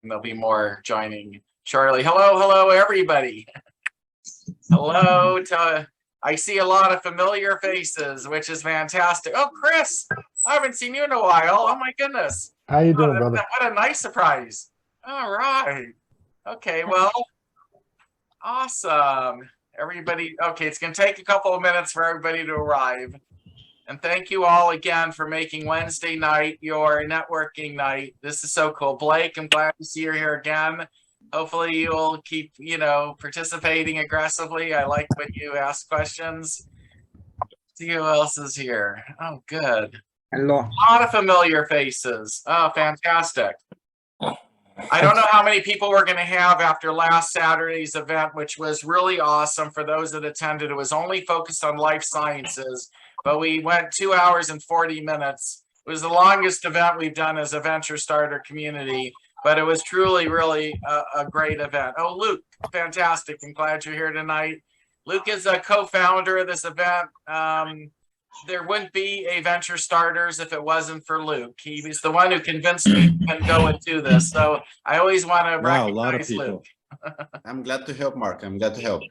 And there'll be more joining shortly. Hello, everybody. Hello to, I see a lot of familiar faces, which is fantastic. Oh, Chris, I haven't seen you in a while. Oh my goodness. How you doing, brother? What a nice surprise. All right. Okay, well, awesome. Everybody, okay, it's going to take a couple of minutes for everybody to arrive. And thank you all again for making Wednesday night your networking night. This is so cool. Blake, I'm glad to see you here again. Hopefully you'll keep, participating aggressively. I like when you ask questions. See who else is here. Oh, good. Hello. A lot of familiar faces. Oh, fantastic. I don't know how many people we're going to have after last Saturday's event, which was really awesome for those that attended. It was only focused on life sciences, but we went 2 hours and 40 minutes. It was the longest event we've done as a venture starter community, but it was truly, really a great event. Oh, Luke, fantastic. I'm glad you're here tonight. Luke is a co-founder of this event. There wouldn't be a venture starters if it wasn't for Luke. He was the one who convinced me to go and do this. So I always want to recognize a lot of people. Luke. I'm glad to help, Mark. I'm glad to help.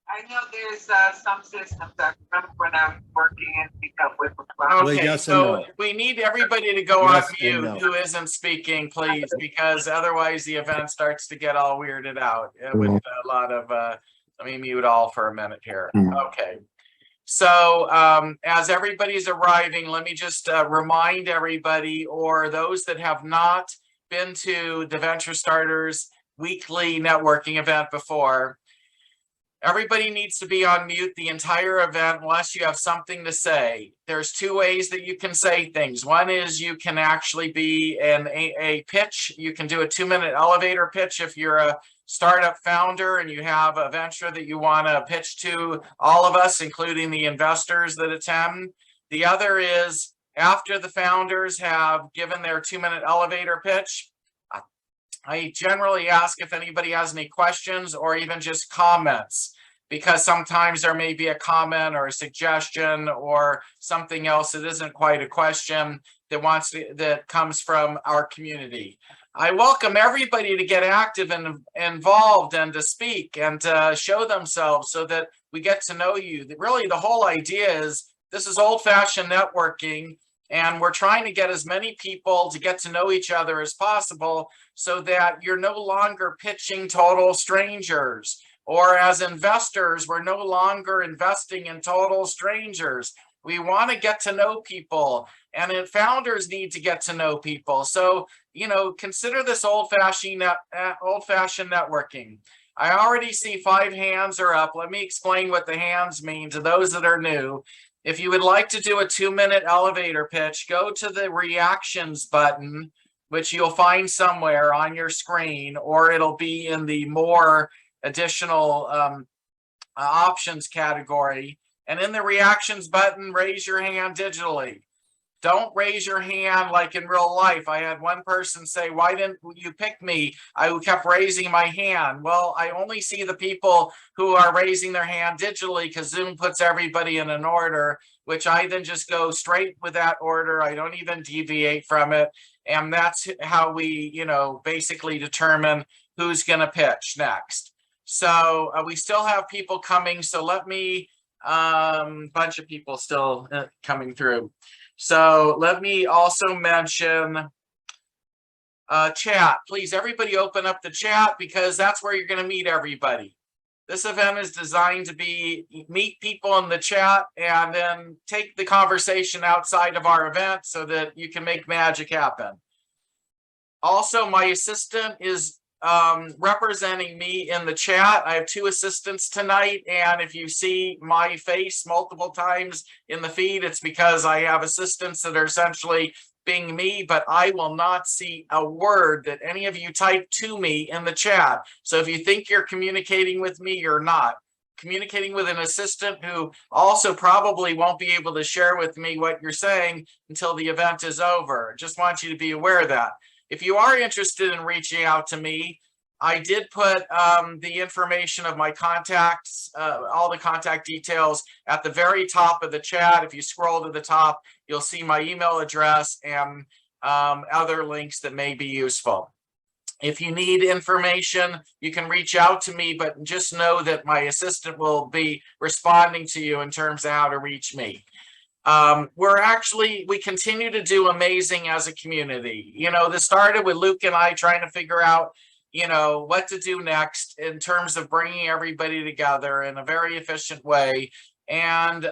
I know there's some systems that when I'm working and pick up with the Okay, Well, yes and so no. we need everybody to go Yes on and mute no. who isn't speaking, please, because otherwise the event starts to get all weirded out with a lot of, let me mute all for a minute here. Okay. So as everybody's arriving, let me just remind everybody, or those that have not been to the Venture Starters weekly networking event before, everybody needs to be on mute the entire event unless you have something to say. There's two ways that you can say things. One is you can actually be a pitch. You can do a 2-minute elevator pitch if you're a startup founder and you have a venture that you want to pitch to all of us, including the investors that attend. The other is after the founders have given their 2-minute elevator pitch, I generally ask if anybody has any questions or even just comments, because sometimes there may be a comment or a suggestion or something else that isn't quite a question that comes from our community. I welcome everybody to get active and involved and to speak and to show themselves so that we get to know you. Really, the whole idea is this is old-fashioned networking, and we're trying to get as many people to get to know each other as possible so that you're no longer pitching total strangers. Or as investors, we're no longer investing in total strangers. We want to get to know people, and founders need to get to know people. So, consider this old-fashioned networking. I already see 5 hands are up. Let me explain what the hands mean to those that are new. If you would like to do a 2-minute elevator pitch, go to the reactions button, which you'll find somewhere on your screen, or it'll be in the more additional options category. And in the reactions button, raise your hand digitally. Don't raise your hand like in real life. I had one person say, why didn't you pick me? I kept raising my hand. Well, I only see the people who are raising their hand digitally because Zoom puts everybody in an order, which I then just go straight with that order. I don't even deviate from it. And that's how we, basically determine who's going to pitch next. So we still have people coming. So let me, bunch of people still coming through. So let me also mention chat. Please, everybody open up the chat because that's where you're going to meet everybody. This event is designed to meet people in the chat and then take the conversation outside of our event so that you can make magic happen. Also, my assistant is representing me in the chat. I have 2 assistants tonight, and if you see my face multiple times in the feed, it's because I have assistants that are essentially being me, but I will not see a word that any of you type to me in the chat. So if you think you're communicating with me, you're not. Communicating with an assistant who also probably won't be able to share with me what you're saying until the event is over. Just want you to be aware of that. If you are interested in reaching out to me, I did put the information of my contacts, all the contact details at the very top of the chat. If you scroll to the top, you'll see my email address and other links that may be useful. If you need information, you can reach out to me, but just know that my assistant will be responding to you in terms of how to reach me. We continue to do amazing as a community. This started with Luke and I trying to figure out, what to do next in terms of bringing everybody together in a very efficient way. And,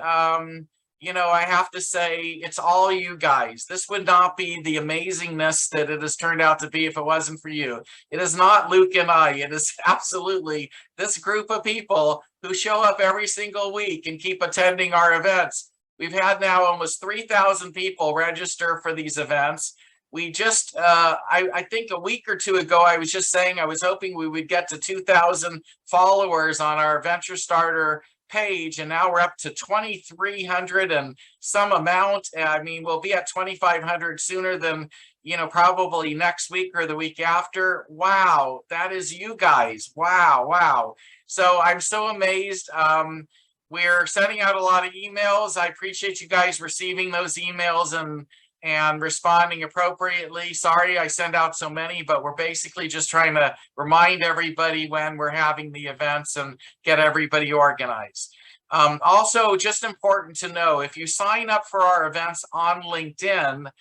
I have to say, it's all you guys. This would not be the amazingness that it has turned out to be if it wasn't for you. It is not Luke and I. It is absolutely this group of people who show up every single week and keep attending our events. We've had now almost 3,000 people register for these events. We just, I think a week or two ago, I was just saying I was hoping we would get to 2,000 followers on our Venture Starter page, and now we're up to 2,300 and some amount. I mean, we'll be at 2,500 sooner than, probably next week or the week after. Wow, that is you guys. Wow. So I'm so amazed. We're sending out a lot of emails. I appreciate you guys receiving those emails and responding appropriately. Sorry I send out so many, but we're basically just trying to remind everybody when we're having the events and get everybody organized. Also, just important to know, if you sign up for our events on LinkedIn,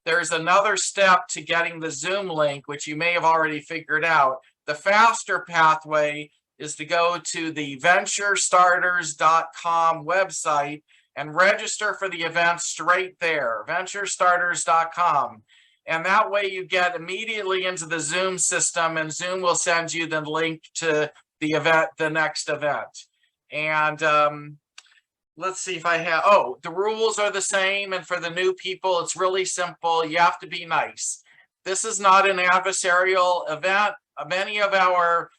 there's another step to getting the Zoom link, which you may have already figured out. The faster pathway is to go to the venturestarters.com website and register for the event straight there, venturestarters.com. And that way you get immediately into the Zoom system, and Zoom will send you the link to the event, the next event. And let's see if I have, the rules are the same. And for the new people, it's really simple. You have to be nice. This is not an adversarial event. Many of our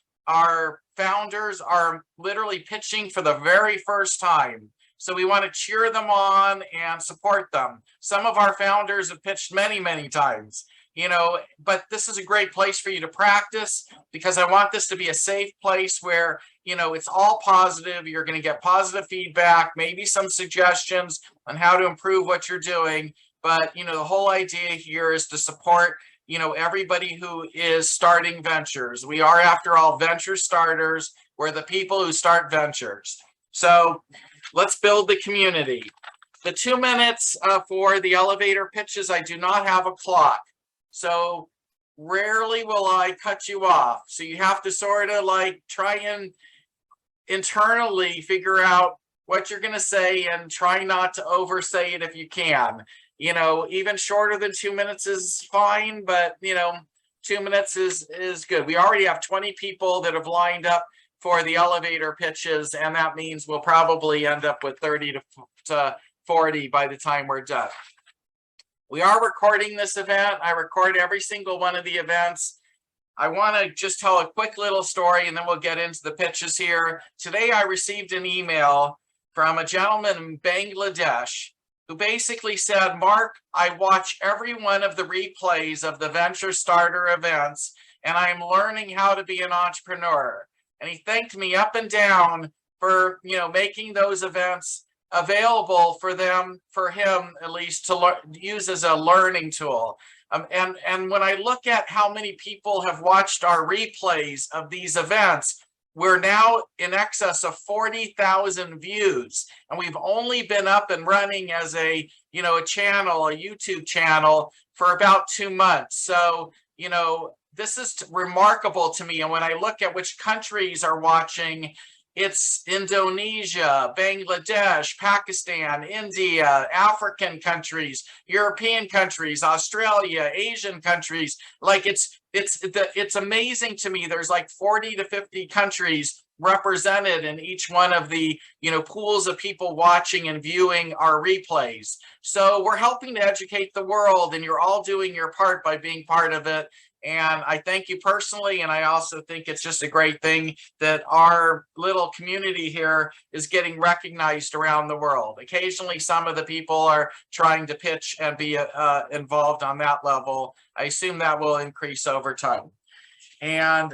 founders are literally pitching for the very first time. So we want to cheer them on and support them. Some of our founders have pitched many, many times, but this is a great place for you to practice, because I want this to be a safe place where, it's all positive. You're going to get positive feedback, maybe some suggestions on how to improve what you're doing. But, the whole idea here is to support, everybody who is starting ventures. We are, after all, venture starters. We're the people who start ventures. So let's build the community. The 2 minutes for the elevator pitches, I do not have a clock. So rarely will I cut you off. So you have to sort of try and internally figure out what you're going to say and try not to oversay it if you can. Even shorter than 2 minutes is fine, but 2 minutes is good. We already have 20 people that have lined up for the elevator pitches, and that means we'll probably end up with 30 to 40 by the time we're done. We are recording this event. I record every single one of the events. I want to just tell a quick little story, and then we'll get into the pitches here. Today, I received an email from a gentleman in Bangladesh who basically said, Mark, I watch every one of the replays of the Venture Starter events, and I'm learning how to be an entrepreneur. And he thanked me up and down for, making those events available for him at least to use as a learning tool. And when I look at how many people have watched our replays of these events, we're now in excess of 40,000 views, and we've only been up and running as a YouTube channel for about 2 months. So, this is remarkable to me. And when I look at which countries are watching, it's Indonesia, Bangladesh, Pakistan, India, African countries, European countries, Australia, Asian countries. It's amazing to me. There's 40 to 50 countries represented in each one of the pools of people watching and viewing our replays. So we're helping to educate the world, and you're all doing your part by being part of it. And I thank you personally, and I also think it's just a great thing that our little community here is getting recognized around the world. Occasionally, some of the people are trying to pitch and be involved on that level. I assume that will increase over time. And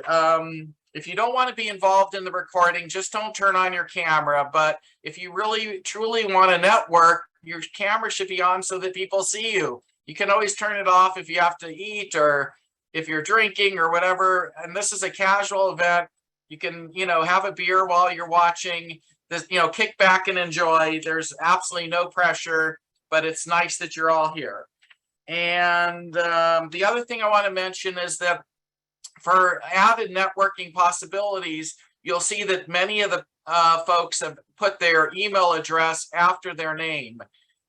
if you don't want to be involved in the recording, just don't turn on your camera. But if you really, truly want to network, your camera should be on so that people see you. You can always turn it off if you have to eat or if you're drinking or whatever, and this is a casual event, you can, have a beer while you're watching this, kick back and enjoy. There's absolutely no pressure, but it's nice that you're all here. And the other thing I want to mention is that for added networking possibilities, you'll see that many of the folks have put their email address after their name.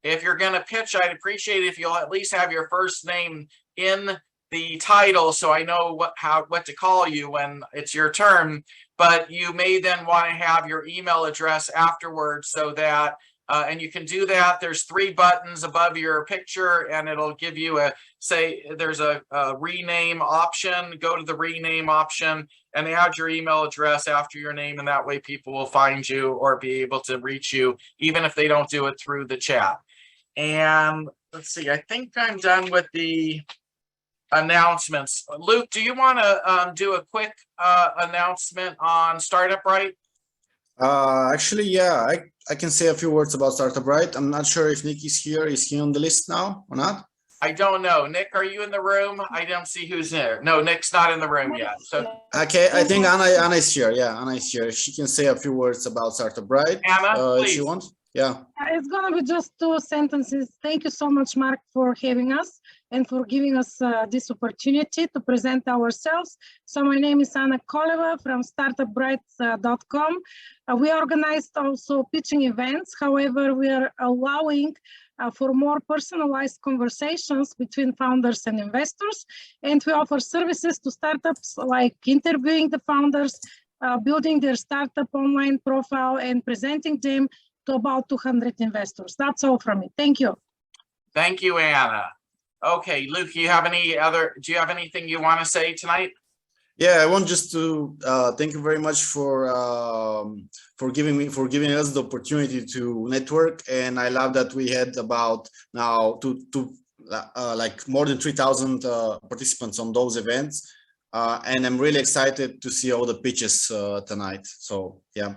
If you're going to pitch, I'd appreciate it if you'll at least have your first name in the title, so I know what to call you when it's your turn. But you may then want to have your email address afterwards, so that and you can do that. There's 3 buttons above your picture, and it'll give you there's a rename option. Go to the rename option and add your email address after your name, and that way people will find you or be able to reach you, even if they don't do it through the chat. And let's see, I think I'm done with the announcements. Luke, do you want to do a quick announcement on Startup Right? Actually, yeah, I can say a few words about Startup Right. I'm not sure if Nick is here. Is he on the list now or not? I don't know. Nick, are you in the room? I don't see who's there. No, Nick's not in the room yet. So Okay, I think Anna is here. Yeah, Anna is here. She can say a few words about Startup Right. Anna, if please. she wants. Yeah. It's going to be just 2 sentences. Thank you so much, Mark, for having us and for giving us this opportunity to present ourselves. So my name is Anna Koleva from startupbright.com. We organized also pitching events. However, we are allowing for more personalized conversations between founders and investors. And we offer services to startups like interviewing the founders, building their startup online profile, and presenting them to about 200 investors. That's all from me. Thank you. Thank you, Anna. Okay, Luke, do you have anything you want to say tonight? Yeah, I want just to thank you very much for giving us the opportunity to network, and I love that we had about now like more than 3,000 participants on those events, and I'm really excited to see all the pitches tonight. So yeah.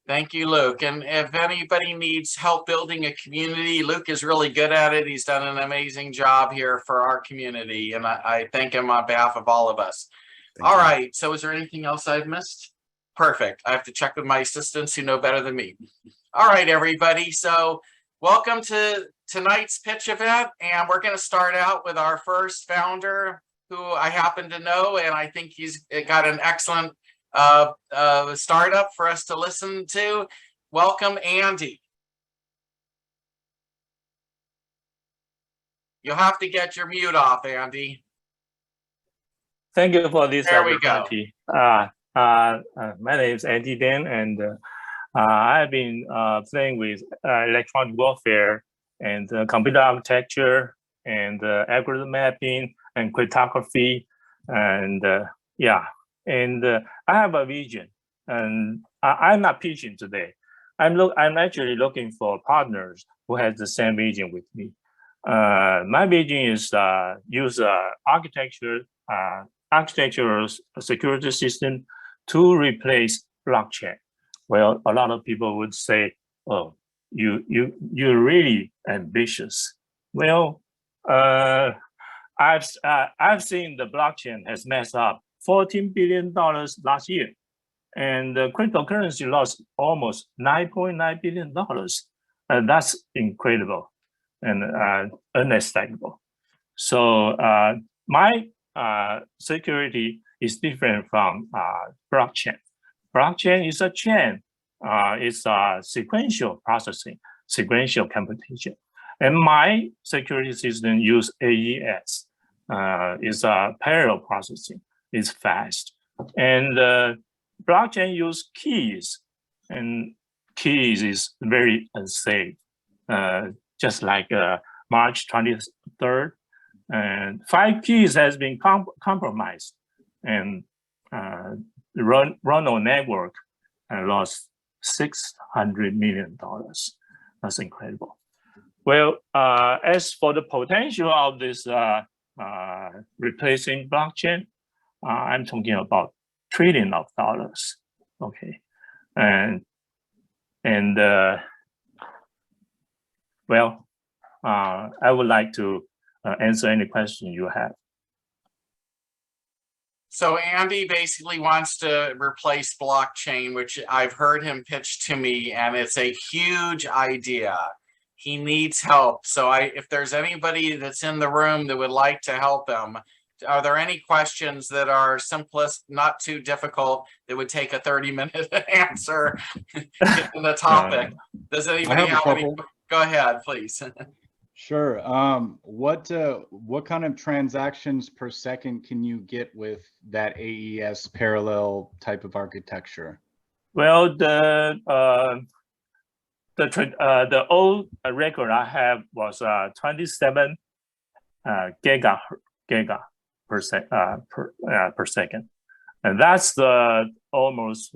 Thank you, Luke. And if anybody needs help building a community, Luke is really good at it. He's done an amazing job here for our community, and I thank him on behalf of all of us. All right, so is there anything else I've missed? Perfect. I have to check with my assistants who know better than me. All right, everybody. So welcome to tonight's pitch event, and we're going to start out with our first founder, who I happen to know, and I think he's got an excellent startup for us to listen to. Welcome, Andy. You'll have to get your mute off, Andy. Thank you for this There we go. opportunity. My name is Andy Dan, and I've been playing with electronic warfare and computer architecture and algorithm mapping and cryptography, and yeah. And I have a vision, and I'm not pitching today. I'm actually looking for partners who have the same vision with me. My vision is use architectural security system to replace blockchain. Well, a lot of people would say, "Oh, you're really ambitious." Well, I've seen the blockchain has messed up $14 billion last year, and the cryptocurrency lost almost $9.9 billion. That's incredible and unacceptable. So my security is different from blockchain. Blockchain is a chain. It's a sequential processing, sequential computation. And my security system use AES. It's a parallel processing. It's fast. And blockchain use keys, and keys is very unsafe. Just like March 23rd, and 5 keys has been compromised, and Ronald network lost $600 million. That's incredible. Well, as for the potential of this replacing blockchain, I'm talking about trillions of dollars. Okay, and well, I would like to answer any question you have. So Andy basically wants to replace blockchain, which I've heard him pitch to me, and it's a huge idea. He needs help. So if there's anybody that's in the room that would like to help him, are there any questions that are simplest, not too difficult, that would take a 30-minute answer in the topic? Does anybody have any? Go ahead, please. Sure. What kind of transactions per second can you get with that AES parallel type of architecture? Well, the old record I have was 27 giga per second, and that's almost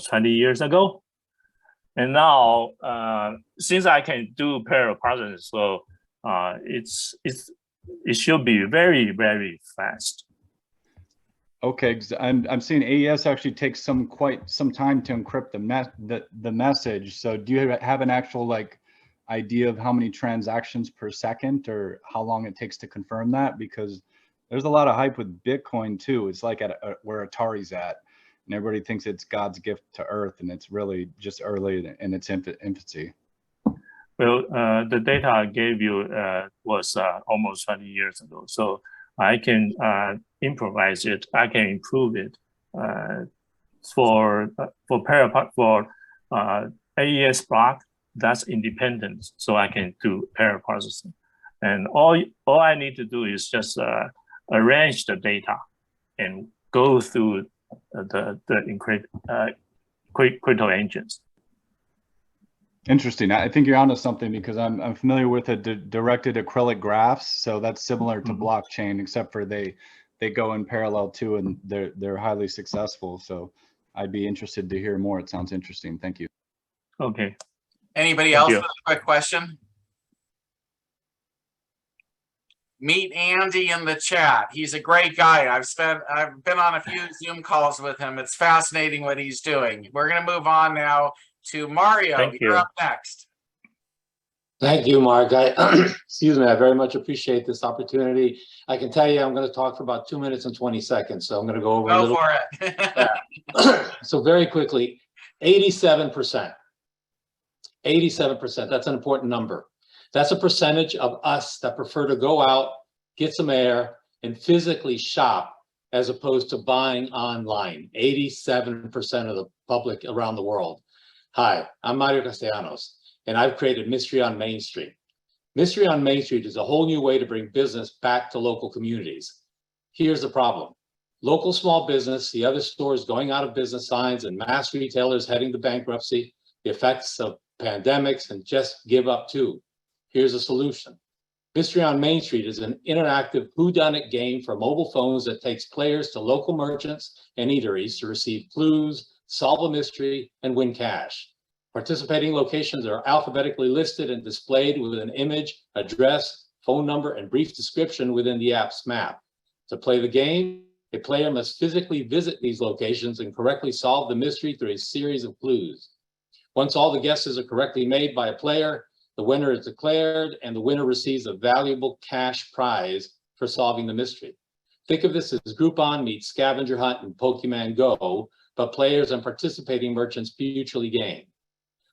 20 years ago. And now, since I can do parallel processing, so it should be very, very fast. Okay, 'cause I'm seeing AES actually takes quite some time to encrypt the message. So do you have an actual idea of how many transactions per second, or how long it takes to confirm that? Because there's a lot of hype with Bitcoin too. It's like where Atari's at. And everybody thinks it's God's gift to Earth, and it's really just early in its infancy. Well, the data I gave you was almost 20 years ago, so I can improvise it. I can improve it for AES block. That's independent, so I can do parallel processing. And all I need to do is just arrange the data and go through the crypto engines. Interesting. I think you're onto something, because I'm familiar with the directed acrylic graphs. So that's similar to blockchain, except for they go in parallel too, and they're highly successful. So I'd be interested to hear more. It sounds interesting. Thank you. Okay. Anybody else with a quick question? Meet Andy in the chat. He's a great guy. I've been on a few Zoom calls with him. It's fascinating what he's doing. We're going to move on now to Mario. You're up next. Thank you, Mark. Excuse me. I very much appreciate this opportunity. I can tell you I'm going to talk for about 2 minutes and 20 seconds. So I'm going to go over a little. Go for it. So very quickly, 87%. 87%. That's an important number. That's a percentage of us that prefer to go out, get some air, and physically shop as opposed to buying online. 87% of the public around the world. Hi, I'm Mario Castellanos, and I've created Mystery on Main Street. Mystery on Main Street is a whole new way to bring business back to local communities. Here's the problem. Local small business, the other stores going out of business signs, and mass retailers heading to bankruptcy, the effects of pandemics, and just give up too. Here's a solution. Mystery on Main Street is an interactive whodunit game for mobile phones that takes players to local merchants and eateries to receive clues, solve a mystery, and win cash. Participating locations are alphabetically listed and displayed with an image, address, phone number, and brief description within the app's map. To play the game, a player must physically visit these locations and correctly solve the mystery through a series of clues. Once all the guesses are correctly made by a player, the winner is declared, and the winner receives a valuable cash prize for solving the mystery. Think of this as Groupon meets Scavenger Hunt and Pokemon Go, but players and participating merchants mutually gain.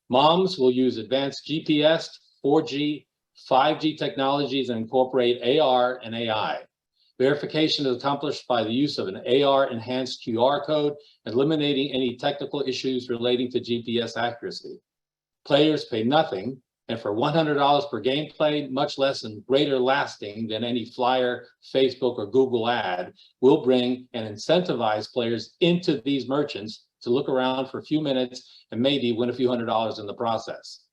Moms will use advanced GPS, 4G, 5G technologies and incorporate AR and AI. Verification is accomplished by the use of an AR-enhanced QR code, eliminating any technical issues relating to GPS accuracy. Players pay nothing, and for $100 per gameplay, much less and greater lasting than any flyer, Facebook, or Google ad, will bring and incentivize players into these merchants to look around for a few minutes and maybe win a few $100s in the process.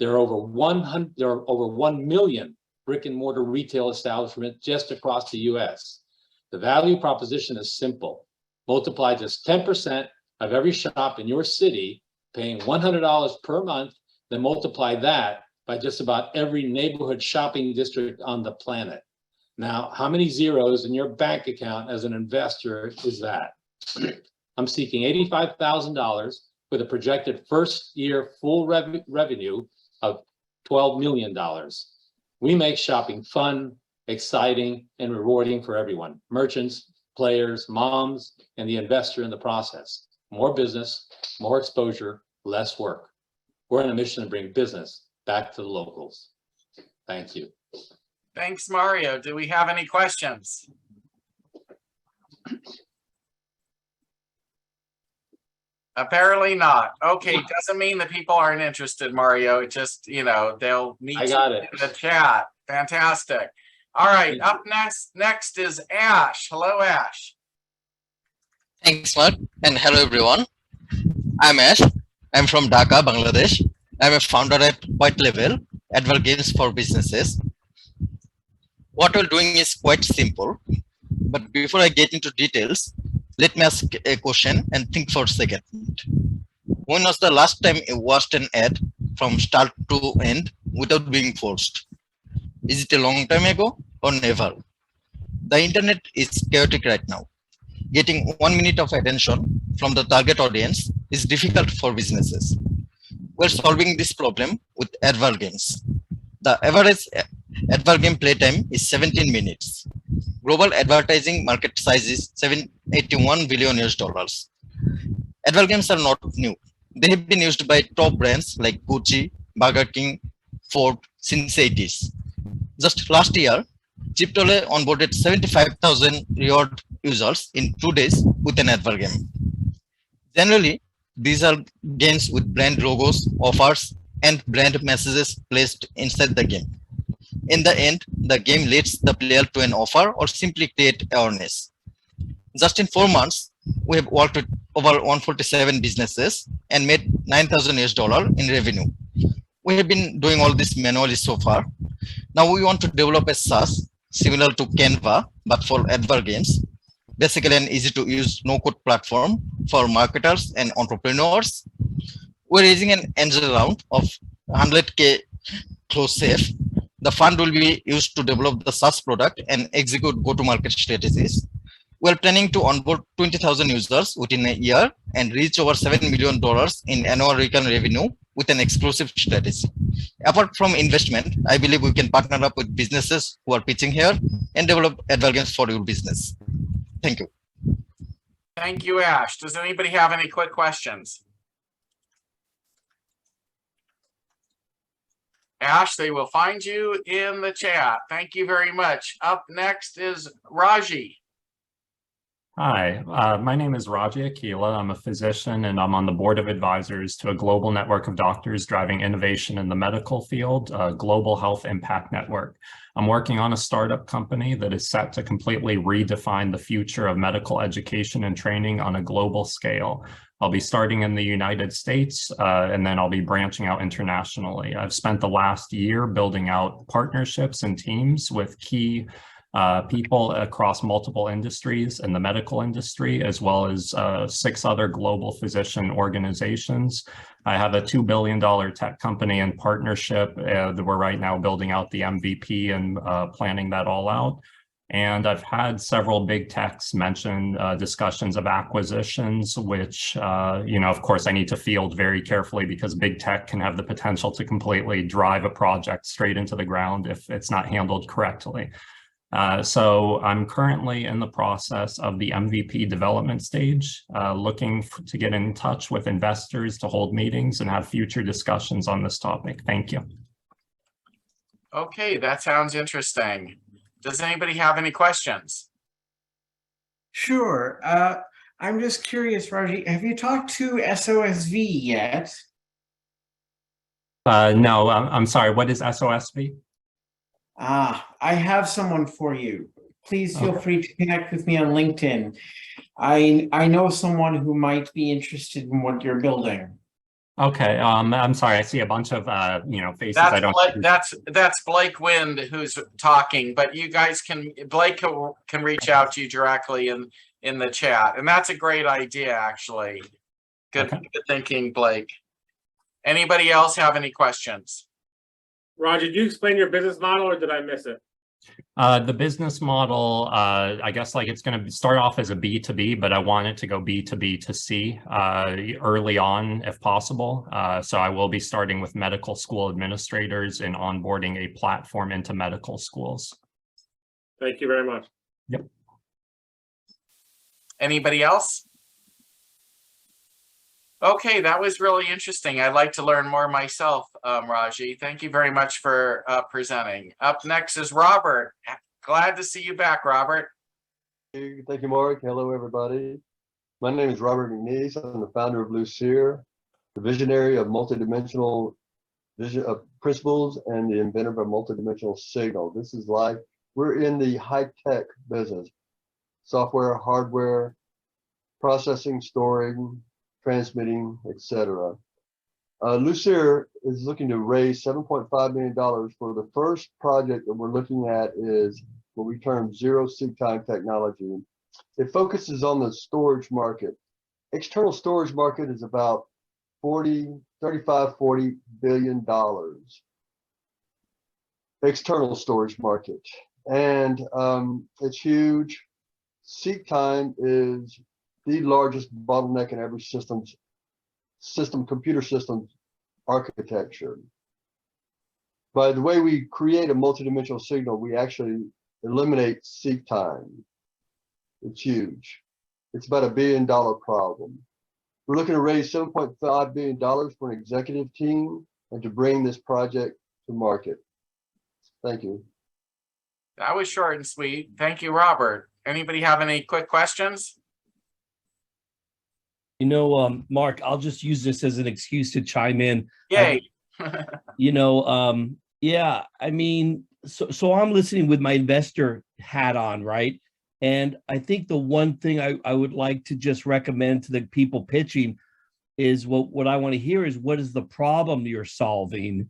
There are over 1 million brick and mortar retail establishments just across the US. The value proposition is simple. Multiply just 10% of every shop in your city, paying $100 per month, then multiply that by just about every neighborhood shopping district on the planet. Now, how many zeros in your bank account as an investor is that? I'm seeking $85,000 with a projected first year full revenue of $12 million. We make shopping fun, exciting, and rewarding for everyone, merchants, players, moms, and the investor in the process. More business, more exposure, less work. We're on a mission to bring business back to the locals. Thank you. Thanks, Mario. Do we have any questions? Apparently not. Okay, doesn't mean that people aren't interested, Mario. It just, they'll meet I got you it. in the chat. Fantastic. All right, up next is Ash. Hello, Ash. Thanks, Mark, and hello everyone. I'm Ash. I'm from Dhaka, Bangladesh. I'm a founder at White Level, Advert Games for Businesses. What we're doing is quite simple, but before I get into details, let me ask a question and think for a second. When was the last time you watched an ad from start to end without being forced? Is it a long time ago or never? The internet is chaotic right now. Getting 1 minute of attention from the target audience is difficult for businesses. We're solving this problem with advert games. The average advert game playtime is 17 minutes. Global advertising market size is $781 billion. Advert games are not new. They have been used by top brands like Gucci, Burger King, Ford since 80s. Just last year, Chiptole onboarded 75,000 reward users in 2 days with an advert game. Generally, these are games with brand logos, offers, and brand messages placed inside the game. In the end, the game leads the player to an offer or simply create awareness. Just in 4 months, we have worked with over 147 businesses and made $9,000 in revenue. We have been doing all this manually so far. Now we want to develop a SaaS similar to Canva, but for advert games. Basically an easy to use no-code platform for marketers and entrepreneurs. We're raising an angel round of 100K close safe. The fund will be used to develop the SaaS product and execute go-to-market strategies. We're planning to onboard 20,000 users within a year and reach over $7 million in annual recurring revenue with an exclusive strategy. Apart from investment, I believe we can partner up with businesses who are pitching here and develop advert games for your business. Thank you. Thank you, Ash. Does anybody have any quick questions? Ash, they will find you in the chat. Thank you very much. Up next is Raji. Hi, my name is Raji Akila. I'm a physician and I'm on the board of advisors to a global network of doctors driving innovation in the medical field, a global health impact network. I'm working on a startup company that is set to completely redefine the future of medical education and training on a global scale. I'll be starting in the United States and then I'll be branching out internationally. I've spent the last year building out partnerships and teams with key people across multiple industries in the medical industry, as well as 6 other global physician organizations. I have a $2 billion tech company in partnership that we're right now building out the MVP and planning that all out. And I've had several big techs mention discussions of acquisitions, which, of course, I need to field very carefully because big tech can have the potential to completely drive a project straight into the ground if it's not handled correctly. So I'm currently in the process of the MVP development stage, looking to get in touch with investors to hold meetings and have future discussions on this topic. Thank you. Okay, that sounds interesting. Does anybody have any questions? Sure. I'm just curious, Raji, have you talked to SOSV yet? No, I'm sorry. What is SOSV? I have someone for you. Please feel free to connect with me on LinkedIn. I know someone who might be interested in what you're building. Okay. I'm sorry. I see a bunch of faces. I don't. That's Blake Wind who's talking, but you guys Blake can reach out to you directly in the chat, and that's a great idea, actually. Good thinking, Blake. Anybody else have any questions? Roger, did you explain your business model or did I miss it? The business model, I guess it's going to start off as a B2B, but I want it to go B2B to C early on if possible. So I will be starting with medical school administrators and onboarding a platform into medical schools. Thank you very much. Anybody else? Okay, that was really interesting. I'd like to learn more myself, Raji. Thank you very much for presenting. Up next is Robert. Glad to see you back, Robert. Thank you, Mark. Hello, everybody. My name is Robert McNeese. I'm the founder of Lucere, the visionary of multidimensional vision of principles and the inventor of multidimensional signal. This is like, we're in the high-tech business, software, hardware, processing, storing, transmitting, etc. Lucere is looking to raise $7.5 million for the first project that we're looking at is what we term zero seek time technology. It focuses on the storage market. External storage market is about 40 billion dollars. External storage market. And it's huge. Seek time is the largest bottleneck in every computer system architecture. By the way we create a multidimensional signal, we actually eliminate seek time. It's huge. It's about $1 billion problem. We're looking to raise $7.5 billion for an executive team and to bring this project to market. Thank you. That was short and sweet. Thank you, Robert. Anybody have any quick questions? You know, Mark, I'll just use this as an excuse to chime in. Yay. You know, yeah, I mean, so I'm listening with my investor hat on, right? And I think the one thing I would like to just recommend to the people pitching is what I want to hear is what is the problem you're solving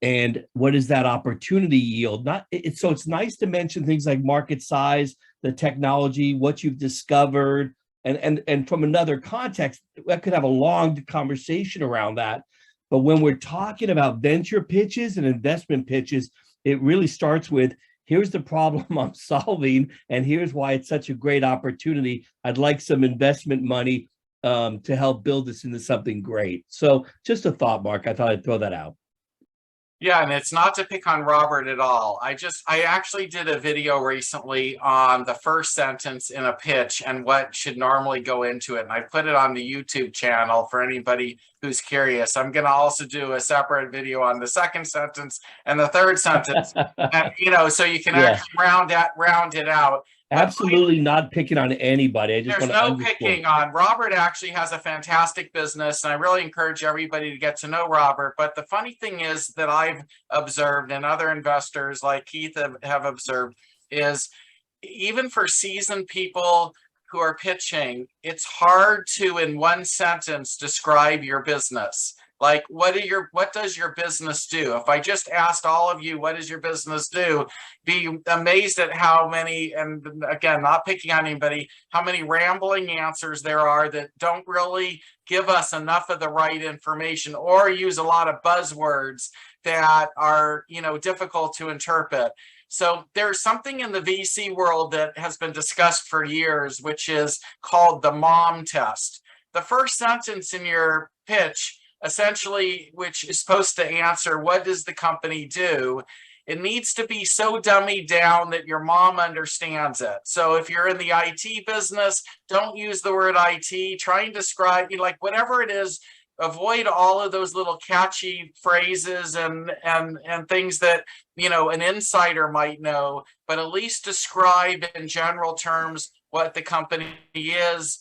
and what is that opportunity yield? So it's nice to mention things like market size, the technology, what you've discovered, and from another context, I could have a long conversation around that. But when we're talking about venture pitches and investment pitches, it really starts with, here's the problem I'm solving, and here's why it's such a great opportunity. I'd like some investment money to help build this into something great. So just a thought, Mark. I thought I'd throw that out. Yeah, and it's not to pick on Robert at all. I actually did a video recently on the first sentence in a pitch and what should normally go into it. And I put it on the YouTube channel for anybody who's curious. I'm going to also do a separate video on the second sentence and the third sentence, and, you know, so you can actually round it out. Absolutely not picking on anybody. I just There's no picking on. Robert actually has a fantastic business, and I really encourage everybody to get to know Robert. But the funny thing is that I've observed, and other investors like Keith have observed, is even for seasoned people who are pitching, it's hard to, in one sentence, describe your business. Like, what does your business do? If I just asked all of you, what does your business do? Be amazed at how many, and again, not picking on anybody, how many rambling answers there are that don't really give us enough of the right information or use a lot of buzzwords that are, you know, difficult to interpret. So there's something in the VC world that has been discussed for years, which is called the MOM test. The first sentence in your pitch, essentially, which is supposed to answer what does the company do, it needs to be so dummied down that your mom understands it. So if you're in the IT business, don't use the word IT. Try and describe, you know, like whatever it is. Avoid all of those little catchy phrases and things that, you know, an insider might know, but at least describe in general terms what the company is.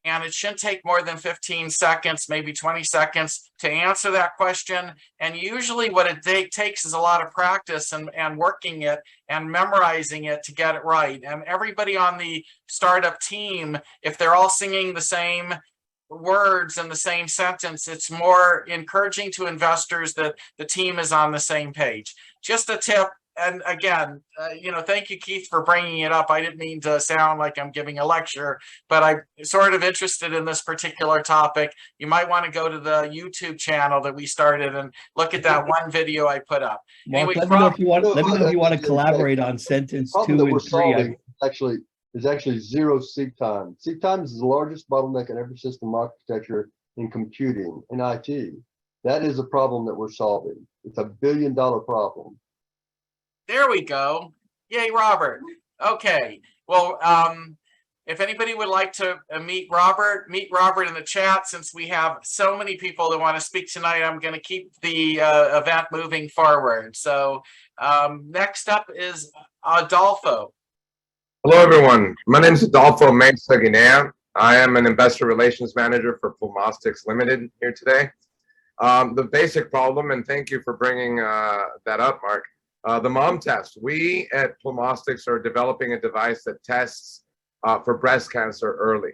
And it shouldn't take more than 15 seconds, maybe 20 seconds to answer that question. And usually what it takes is a lot of practice and working it and memorizing it to get it right. And everybody on the startup team, if they're all singing the same words in the same sentence, it's more encouraging to investors that the team is on the same page. Just a tip. And again, you know, thank you, Keith, for bringing it up. I didn't mean to sound like I'm giving a lecture, but I'm sort of interested in this particular topic. You might want to go to the YouTube channel that we started and look at that one video I put up. Mark, Anyway, let me know if you want to collaborate on sentence 2 and 3. Is actually zero seek time. Seek time is the largest bottleneck in every system architecture in computing, in IT. That is a problem that we're solving. It's $1 billion problem. There we go. Yay, Robert. Okay, well, if anybody would like to meet Robert in the chat. Since we have so many people that want to speak tonight, I'm going to keep the event moving forward. So next up is Adolfo. Hello, everyone. My name is Adolfo Mesa Guinea. I am an investor relations manager for Pulmostics Limited here today. The basic problem, and thank you for bringing that up, Mark, the mom test. We at Pulmostics are developing a device that tests for breast cancer early.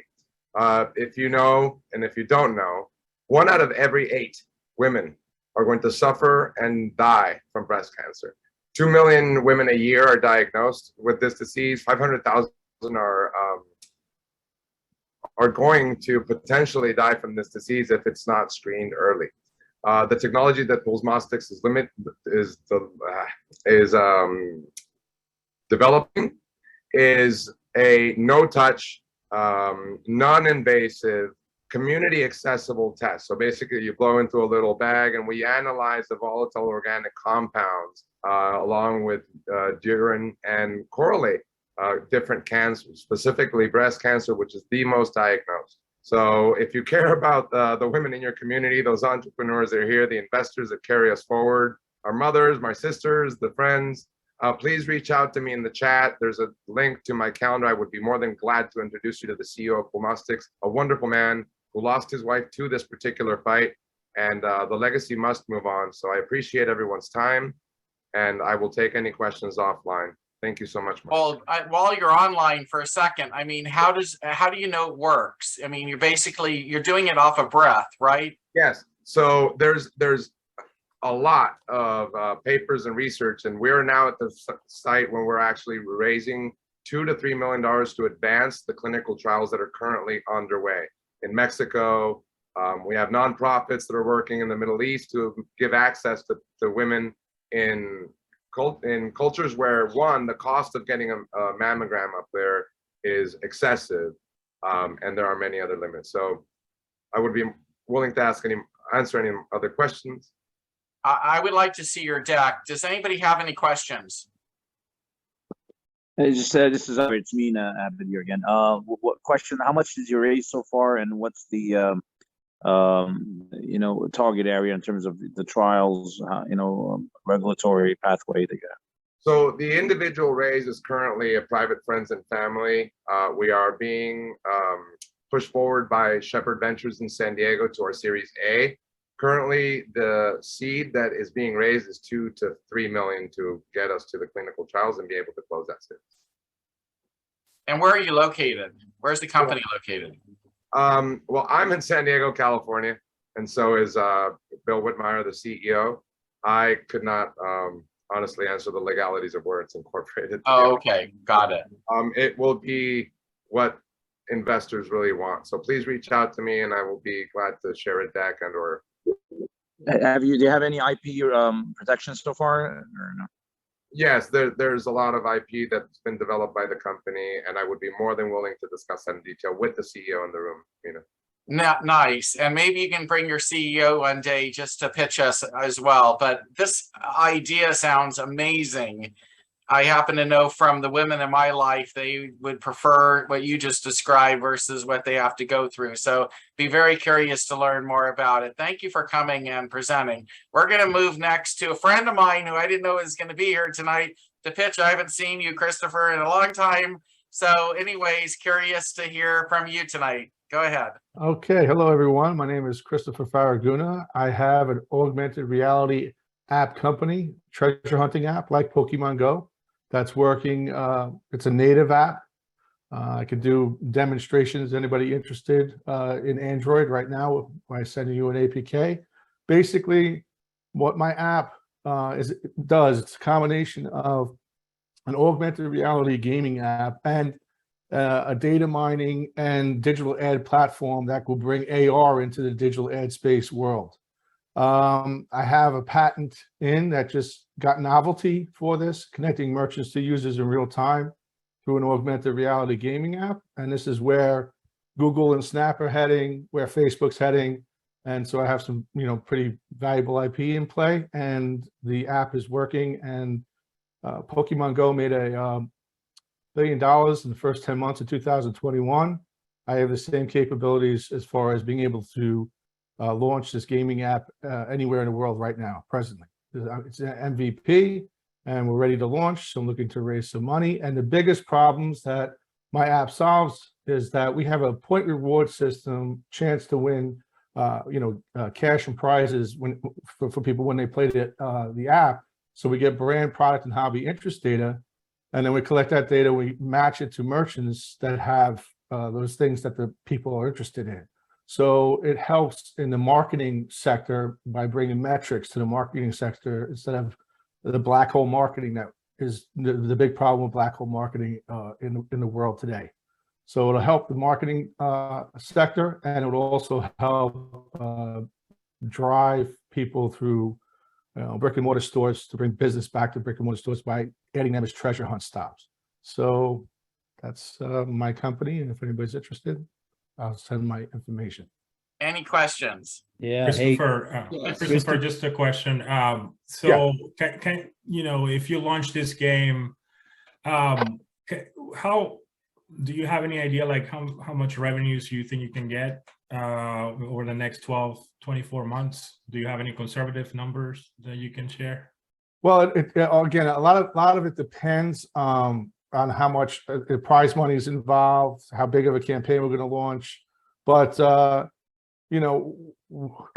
If you know, and if you don't know, 1 out of every 8 women are going to suffer and die from breast cancer. 2 million women a year are diagnosed with this disease. 500,000 are going to potentially die from this disease if it's not screened early. The technology that Pulmostics is developing is a no-touch, non-invasive, community accessible test. So basically you blow into a little bag and we analyze the volatile organic compounds along with urine and correlate different cancers, specifically breast cancer, which is the most diagnosed. So if you care about the women in your community, those entrepreneurs that are here, the investors that carry us forward, our mothers, my sisters, the friends, please reach out to me in the chat. There's a link to my calendar. I would be more than glad to introduce you to the CEO of Pulmostics, a wonderful man who lost his wife to this particular fight, and the legacy must move on. So I appreciate everyone's time, and I will take any questions offline. Thank you so much, Mark. Well, while you're online for a second, I mean, how do you know it works? I mean, you're doing it off of breath, right? Yes. So there's a lot of papers and research, and we're now at the site when we're actually raising $2 to $3 million to advance the clinical trials that are currently underway in Mexico. We have nonprofits that are working in the Middle East to give access to women in cultures where, one, the cost of getting a mammogram up there is excessive, and there are many other limits. So I would be willing to answer any other questions. I would like to see your deck. Does anybody have any questions? Hey, this is it's me, Abed here again. What question? How much did you raise so far, and what's the target area in terms of the trials? Regulatory pathway they got. So the individual raise is currently a private friends and family. We are being pushed forward by Shepherd Ventures in San Diego to our Series A. Currently, the seed that is being raised is 2 to 3 million to get us to the clinical trials and be able to close that series. And where are you located? Where's the company located? Well, I'm in San Diego, California, and so is Bill Whitmire, the CEO. I could not honestly answer the legalities of where it's incorporated. Oh, okay, got it. It will be what investors really want. So please reach out to me, and I will be glad to share a deck and/or. Do you have any IP protection so far, or no? Yes, there's a lot of IP that's been developed by the company, and I would be more than willing to discuss that in detail with the CEO in the room. Nice. And maybe you can bring your CEO one day just to pitch us as well. But this idea sounds amazing. I happen to know from the women in my life, they would prefer what you just described versus what they have to go through. So be very curious to learn more about it. Thank you for coming and presenting. We're going to move next to a friend of mine who I didn't know was going to be here tonight to pitch. I haven't seen you, Christopher, in a long time. So anyways, curious to hear from you tonight. Go ahead. Okay. Hello, everyone. My name is Christopher Faraguna. I have an augmented reality app company, treasure hunting app like Pokemon Go. That's working. It's a native app. I can do demonstrations. Anybody interested in Android right now by sending you an APK. Basically, what my app does, it's a combination of an augmented reality gaming app and a data mining and digital ad platform that will bring AR into the digital ad space world. I have a patent in that just got novelty for this, connecting merchants to users in real time through an augmented reality gaming app. And this is where Google and Snap are heading, where Facebook's heading. And so I have some, pretty valuable IP in play, and the app is working. And Pokemon Go made a $1 billion in the first 10 months of 2021. I have the same capabilities as far as being able to launch this gaming app anywhere in the world right now, presently. It's an MVP and we're ready to launch. So I'm looking to raise some money. And the biggest problems that my app solves is that we have a point reward system, chance to win, cash and prizes for people when they play the app. So we get brand, product, and hobby interest data, and then we collect that data. We match it to merchants that have those things that the people are interested in. So it helps in the marketing sector by bringing metrics to the marketing sector instead of the black hole marketing that is the big problem with black hole marketing in the world today. So it'll help the marketing sector, and it will also help drive people through brick and mortar stores to bring business back to brick and mortar stores by adding them as treasure hunt stops. So that's my company, and if anybody's interested, I'll send my information. Any questions? Yeah. Christopher, just a question. So can if you launch this game, how do you have any idea like how much revenues you think you can get over the next 12, 24 months? Do you have any conservative numbers that you can share? Well, again, a lot of it depends on how much prize money is involved, how big of a campaign we're going to launch. But I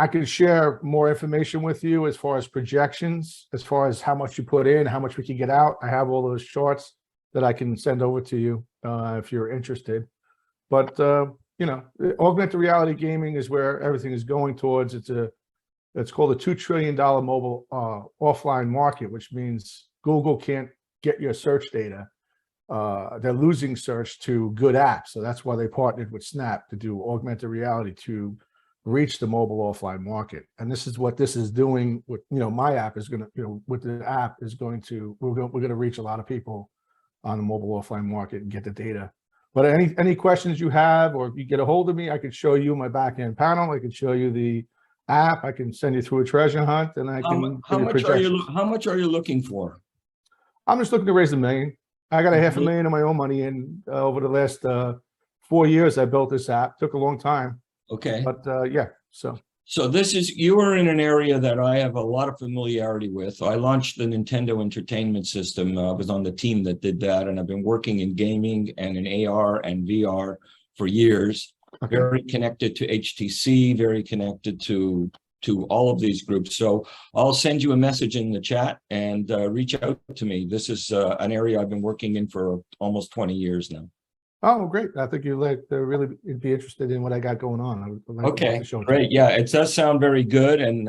can share more information with you as far as projections, as far as how much you put in, how much we can get out. I have all those charts that I can send over to you if you're interested. But augmented reality gaming is where everything is going towards. It's called a $2 trillion mobile offline market, which means Google can't get your search data. They're losing search to good apps. So that's why they partnered with Snap to do augmented reality to reach the mobile offline market. And this is what this is doing with, my app is going to, with the app is going to, we're going to reach a lot of people on the mobile offline market and get the data. But any questions you have, or if you get a hold of me, I could show you my back-end panel. I could show you the app. I can send you through a treasure hunt, and I can. How much are you looking for? I'm just looking to raise $1 million. I got $500,000 of my own money in over the last 4 years. I built this app. Took a long time. Okay. But So this is, you are in an area that I have a lot of familiarity with. I launched the Nintendo Entertainment System. I was on the team that did that, and I've been working in gaming and in AR and VR for years. Okay. Very connected to HTC, very connected to all of these groups. So I'll send you a message in the chat and reach out to me. This is an area I've been working in for almost 20 years now. Oh, great. I think you'd really be interested in what I got going on. Okay, great. Yeah, it does sound very good. And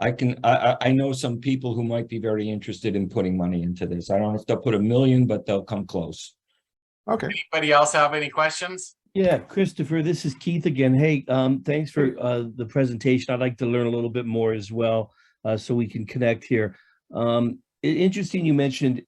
I know some people who might be very interested in putting money into this. I don't know if they'll put $1 million, but they'll come close. Okay. Anybody else have any questions? Yeah, Christopher, this is Keith again. Hey, thanks for the presentation. I'd like to learn a little bit more as well, so we can connect here. Interesting you mentioned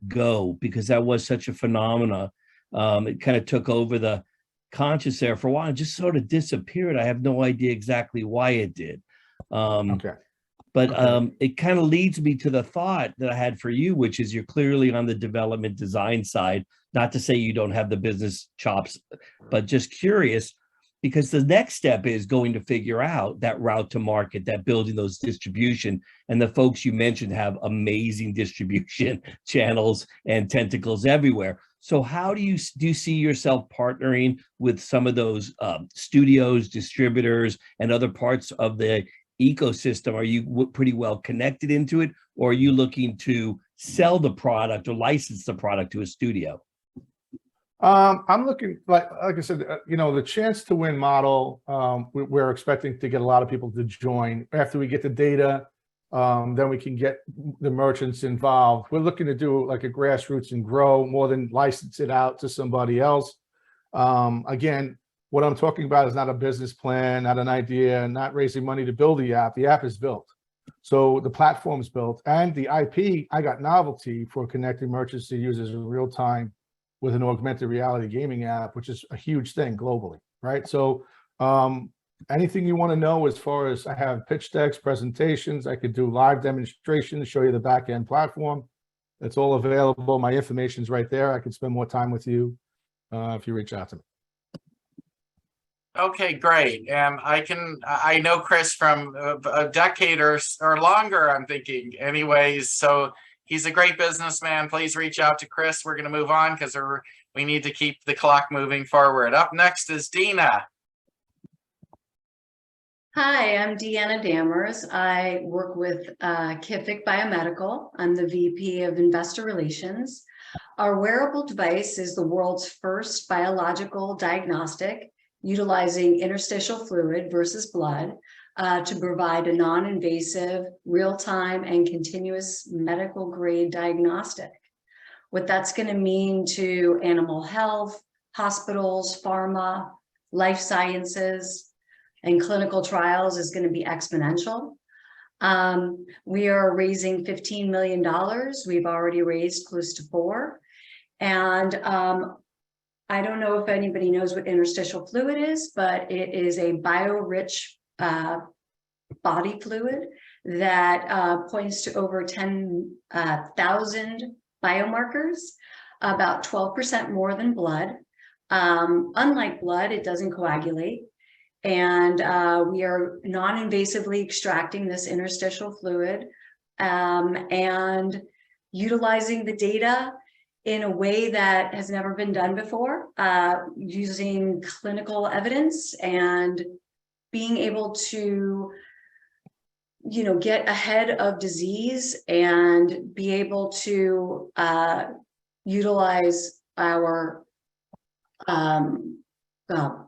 Go, because that was such a phenomena. It kind of took over the conscious there for a while and just sort of disappeared. I have no idea exactly why it did. But it kind of leads me to the thought that I had for you, which is you're clearly on the development design side. Not to say you don't have the business chops, but just curious, because the next step is going to figure out that route to market, that building those distribution. And the folks you mentioned have amazing distribution channels and tentacles everywhere. So how do you see yourself partnering with some of those studios, distributors, and other parts of the ecosystem? Are you pretty well connected into it, or are you looking to sell the product or license the product to a studio? I'm looking, like I said, the chance to win model, we're expecting to get a lot of people to join. After we get the data, then we can get the merchants involved. We're looking to do like a grassroots and grow more than license it out to somebody else. Again, what I'm talking about is not a business plan, not an idea, not raising money to build the app. The app is built. So the platform's built, and the IP, I got novelty for connecting merchants to users in real time with an augmented reality gaming app, which is a huge thing globally, right? So anything you want to know as far as, I have pitch decks, presentations, I could do live demonstrations, show you the back-end platform. It's all available. My information's right there. I can spend more time with you if you reach out to me. Okay, great. And I know Chris from a decade or longer, I'm thinking anyways. So he's a great businessman. Please reach out to Chris. We're going to move on because we need to keep the clock moving forward. Up next is Dina. Hi, I'm Deanna Dammers. I work with Kific Biomedical. I'm the VP of Investor Relations. Our wearable device is the world's first biological diagnostic utilizing interstitial fluid versus blood to provide a non-invasive, real-time, and continuous medical grade diagnostic. What that's going to mean to animal health, hospitals, pharma, life sciences, and clinical trials is going to be exponential. We are raising $15 million. We've already raised close to $4 million. And I don't know if anybody knows what interstitial fluid is, but it is a bio-rich body fluid that points to over 10,000 biomarkers, about 12% more than blood. Unlike blood, it doesn't coagulate. And we are non-invasively extracting this interstitial fluid and utilizing the data in a way that has never been done before, using clinical evidence and being able to, get ahead of disease and be able to utilize our,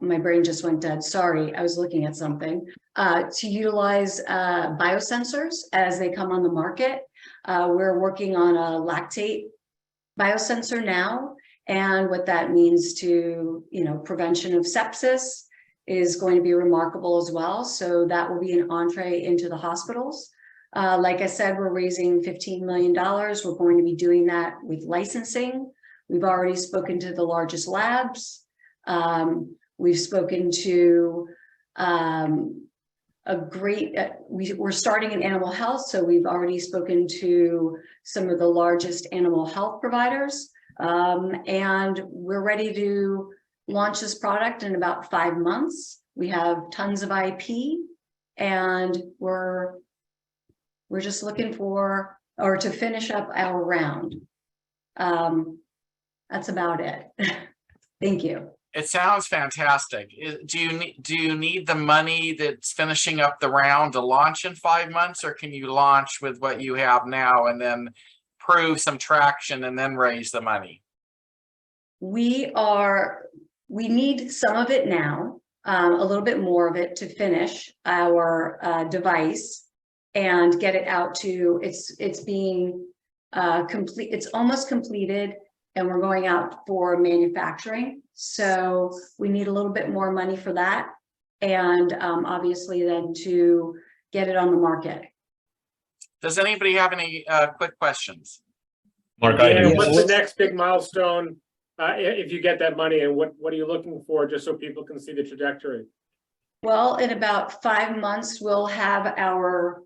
my brain just went dead. Sorry, I was looking at something. To utilize biosensors as they come on the market. We're working on a lactate biosensor now, and what that means to prevention of sepsis is going to be remarkable as well. So that will be an entree into the hospitals. Like I said, we're raising $15 million. We're going to be doing that with licensing. We've already spoken to the largest labs. We've spoken to we're starting in animal health, so we've already spoken to some of the largest animal health providers, and we're ready to launch this product in about 5 months. We have tons of IP, and we're just looking to finish up our round. That's about it. Thank you. It sounds fantastic. Do you need the money that's finishing up the round to launch in 5 months, or can you launch with what you have now and then prove some traction and then raise the money? We need some of it now, a little bit more of it to finish our device and get it out to it's being complete. It's almost completed. And we're going out for manufacturing. So we need a little bit more money for that. And obviously then to get it on the market. Does anybody have any quick questions? Mark, what's the next big milestone if you get that money, and what are you looking for, just so people can see the trajectory? Well, in about 5 months, we'll have our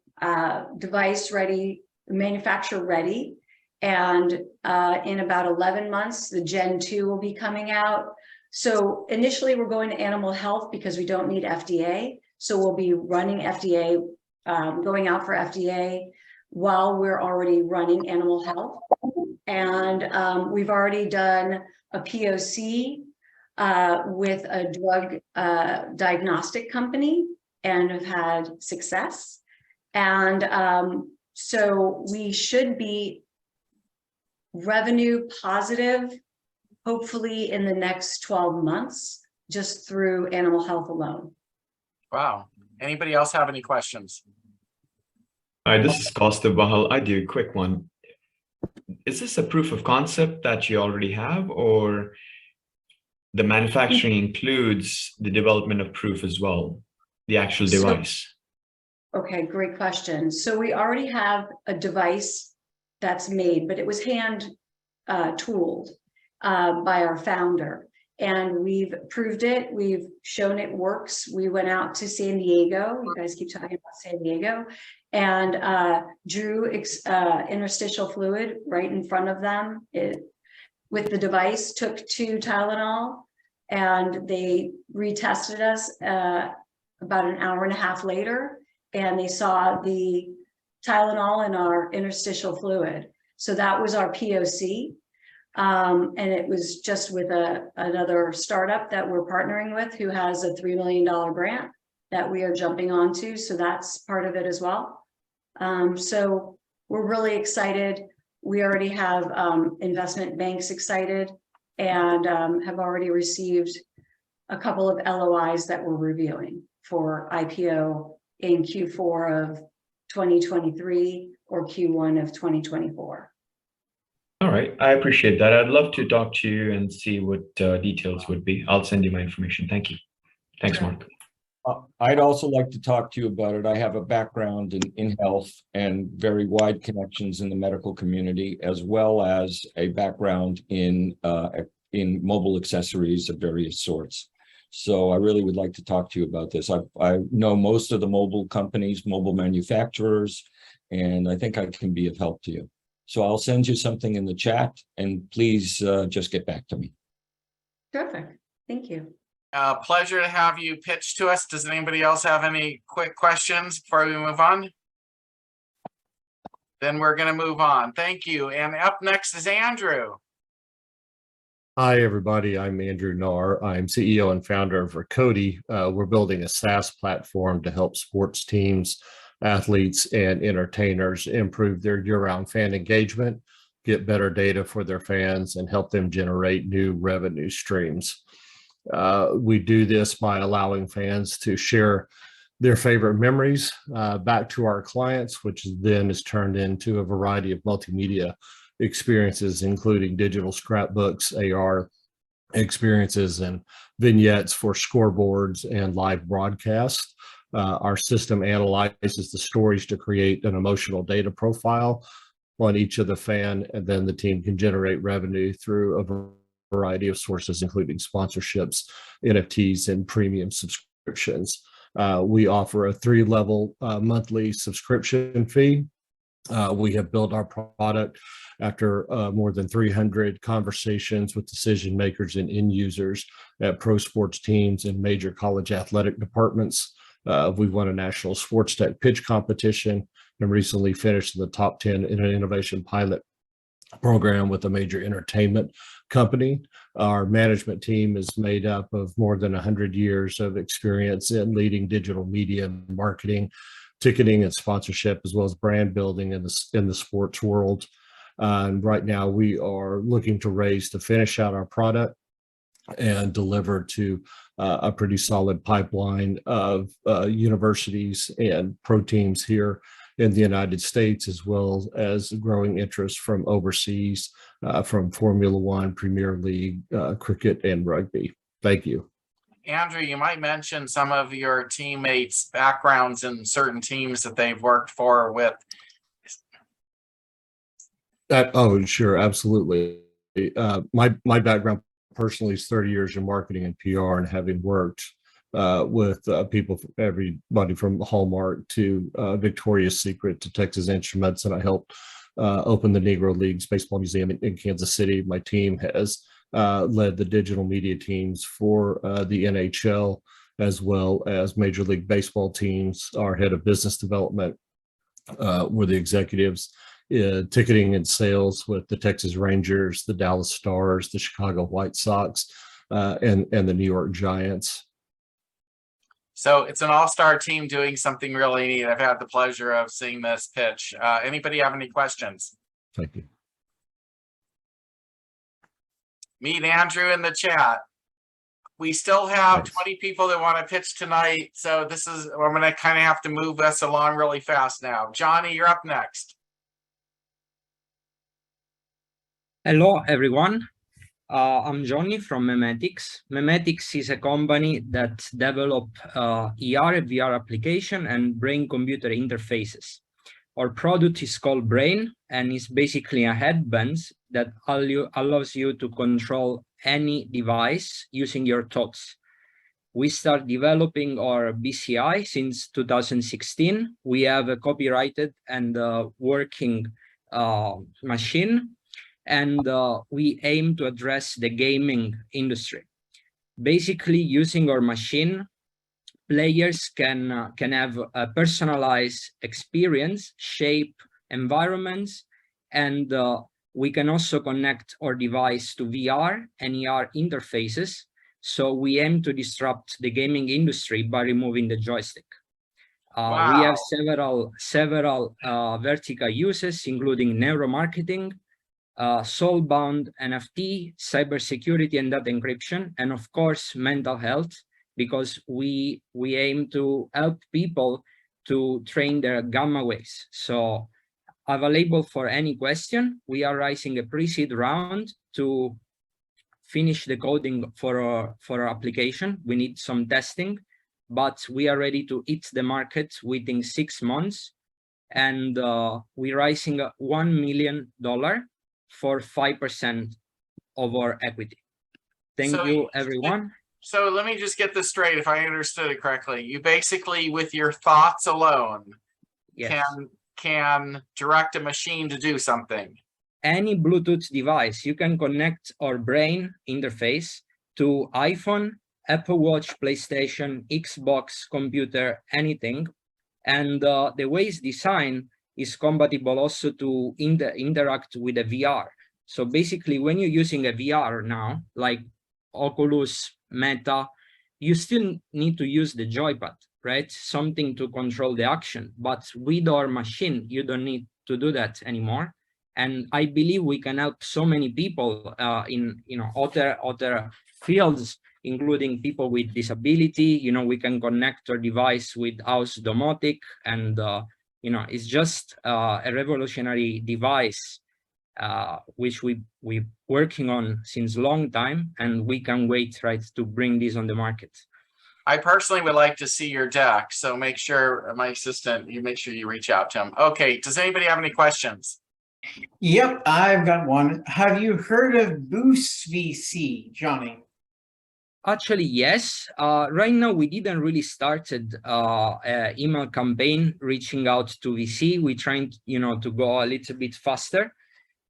device ready, manufacturer ready. And in about 11 months, the Gen 2 will be coming out. So initially we're going to animal health because we don't need FDA. So we'll be running FDA, going out for FDA while we're already running animal health. And we've already done a POC with a drug diagnostic company and have had success. And so we should be revenue positive, hopefully in the next 12 months, just through animal health alone. Wow. Anybody else have any questions? Hi, this is Costa Bahal. I do a quick one. Is this a proof of concept that you already have, or the manufacturing includes the development of proof as well, the actual device? Okay, great question. So we already have a device that's made, but it was hand tooled by our founder. and we've proved it. We've shown it works. We went out to San Diego. You guys keep talking about San Diego, and drew interstitial fluid right in front of them. With the device, took 2 Tylenol, and they retested us about an hour and a half later, and they saw the Tylenol in our interstitial fluid. So that was our POC. And it was just with another startup that we're partnering with who has a $3 million grant that we are jumping onto. So that's part of it as well. So we're really excited. We already have investment banks excited, and have already received a couple of LOIs that we're reviewing for IPO in Q4 of 2023 or Q1 of 2024. All right, I appreciate that. I'd love to talk to you and see what details would be. I'll send you my information. Thank you. Thanks, Mark. I'd also like to talk to you about it. I have a background in health and very wide connections in the medical community, as well as a background in mobile accessories of various sorts. So I really would like to talk to you about this. I know most of the mobile companies, mobile manufacturers, and I think I can be of help to you. So I'll send you something in the chat, and please just get back to me. Terrific. Thank you. Pleasure to have you pitch to us. Does anybody else have any quick questions before we move on? Then we're going to move on. Thank you. And up next is Andrew. Hi, everybody. I'm Andrew Nahr. I'm CEO and founder of Recody. We're building a SaaS platform to help sports teams, athletes, and entertainers improve their year-round fan engagement, get better data for their fans, and help them generate new revenue streams. We do this by allowing fans to share their favorite memories back to our clients, which then is turned into a variety of multimedia experiences, including digital scrapbooks, AR experiences, and vignettes for scoreboards and live broadcasts. Our system analyzes the stories to create an emotional data profile on each of the fan, and then the team can generate revenue through a variety of sources, including sponsorships, NFTs, and premium subscriptions. We offer a 3-level monthly subscription fee. We have built our product after more than 300 conversations with decision makers and end users at pro sports teams and major college athletic departments. We won a national sports tech pitch competition and recently finished in the top 10 in an innovation pilot program with a major entertainment company. Our management team is made up of more than 100 years of experience in leading digital media and marketing, ticketing and sponsorship, as well as brand building in the sports world. And right now we are looking to raise to finish out our product and deliver to a pretty solid pipeline of universities and pro teams here in the United States, as well as growing interest from overseas, from Formula One, Premier League, cricket, and rugby. Thank you. Andrew, you might mention some of your teammates' backgrounds in certain teams that they've worked for with. Oh, sure, absolutely. My background personally is 30 years in marketing and PR, and having worked with people, everybody from Hallmark to Victoria's Secret to Texas Instruments, and I helped open the Negro Leagues Baseball Museum in Kansas City. My team has led the digital media teams for the NHL, as well as Major League Baseball teams. Our head of business development were the executives ticketing and sales with the Texas Rangers, the Dallas Stars, the Chicago White Sox, and the New York Giants. So it's an all-star team doing something really neat. I've had the pleasure of seeing this pitch. Anybody have any questions? Thank you. Meet Andrew in the chat. We still have 20 people that want to pitch tonight. So I'm going to kind of have to move us along really fast now. Johnny, you're up next. Hello, everyone. I'm Johnny from Memetics. Memetics is a company that develop ER and VR application and brain-computer interfaces. Our product is called Brain, and it's basically a headband that allows you to control any device using your thoughts. We start developing our BCI since 2016. We have a copyrighted and working machine, and we aim to address the gaming industry. Basically, using our machine, players can have a personalized experience, shape environments, and we can also connect our device to VR and AR interfaces. So we aim to disrupt the gaming industry by removing the joystick. We have several vertical uses, including neuromarketing, soulbound NFT, cybersecurity and data encryption, and of course, mental health, because we aim to help people to train their gamma waves. So available for any question. We are raising a pre-seed round to finish the coding for our application. We need some testing, but we are ready to hit the market within 6 months. And we're raising $1 million for 5% of our equity. Thank you, everyone. So let me just get this straight, if I understood it correctly. You basically, with your thoughts alone, Yes. can direct a machine to do something. Any Bluetooth device, you can connect our brain interface to iPhone, Apple Watch, PlayStation, Xbox, computer, anything. And the way it's designed is compatible also to interact with a VR. So basically, when you're using a VR now, like Oculus, Meta, you still need to use the joypad, right? Something to control the action. But with our machine, you don't need to do that anymore. And I believe we can help so many people in other fields, including people with disability. We can connect our device with house domotic, and it's just a revolutionary device which we're working on since a long time, and we can wait, right, to bring this on the market. I personally would like to see your deck, so make sure my assistant, you make sure you reach out to him. Okay, does anybody have any questions? Yep, I've got one. Have you heard of Boost VC, Johnny? Actually, yes. Right now, we didn't really started an email campaign reaching out to VC. We're trying, to go a little bit faster.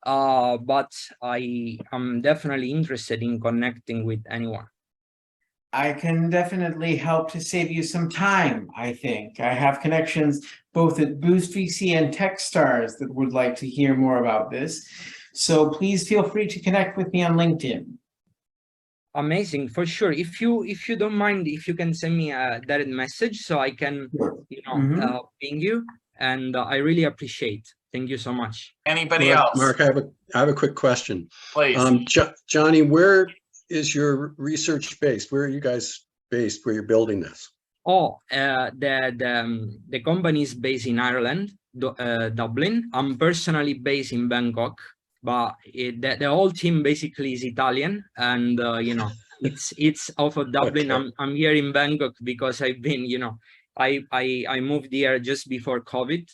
But I am definitely interested in connecting with anyone. I can definitely help to save you some time, I think. I have connections both at Boost VC and Techstars that would like to hear more about this. So please feel free to connect with me on LinkedIn. Amazing, for sure. If you don't mind, if you can send me a direct message so I can, ping you, and I really appreciate. Thank you so much. Anybody else? Mark, I have a quick question. Please. Johnny, where is your research based? Where are you guys based where you're building this? Oh, the company is based in Ireland, Dublin. I'm personally based in Bangkok, but the whole team basically is Italian, and it's off of Dublin. Okay. I'm here in Bangkok because I've been, I moved here just before COVID.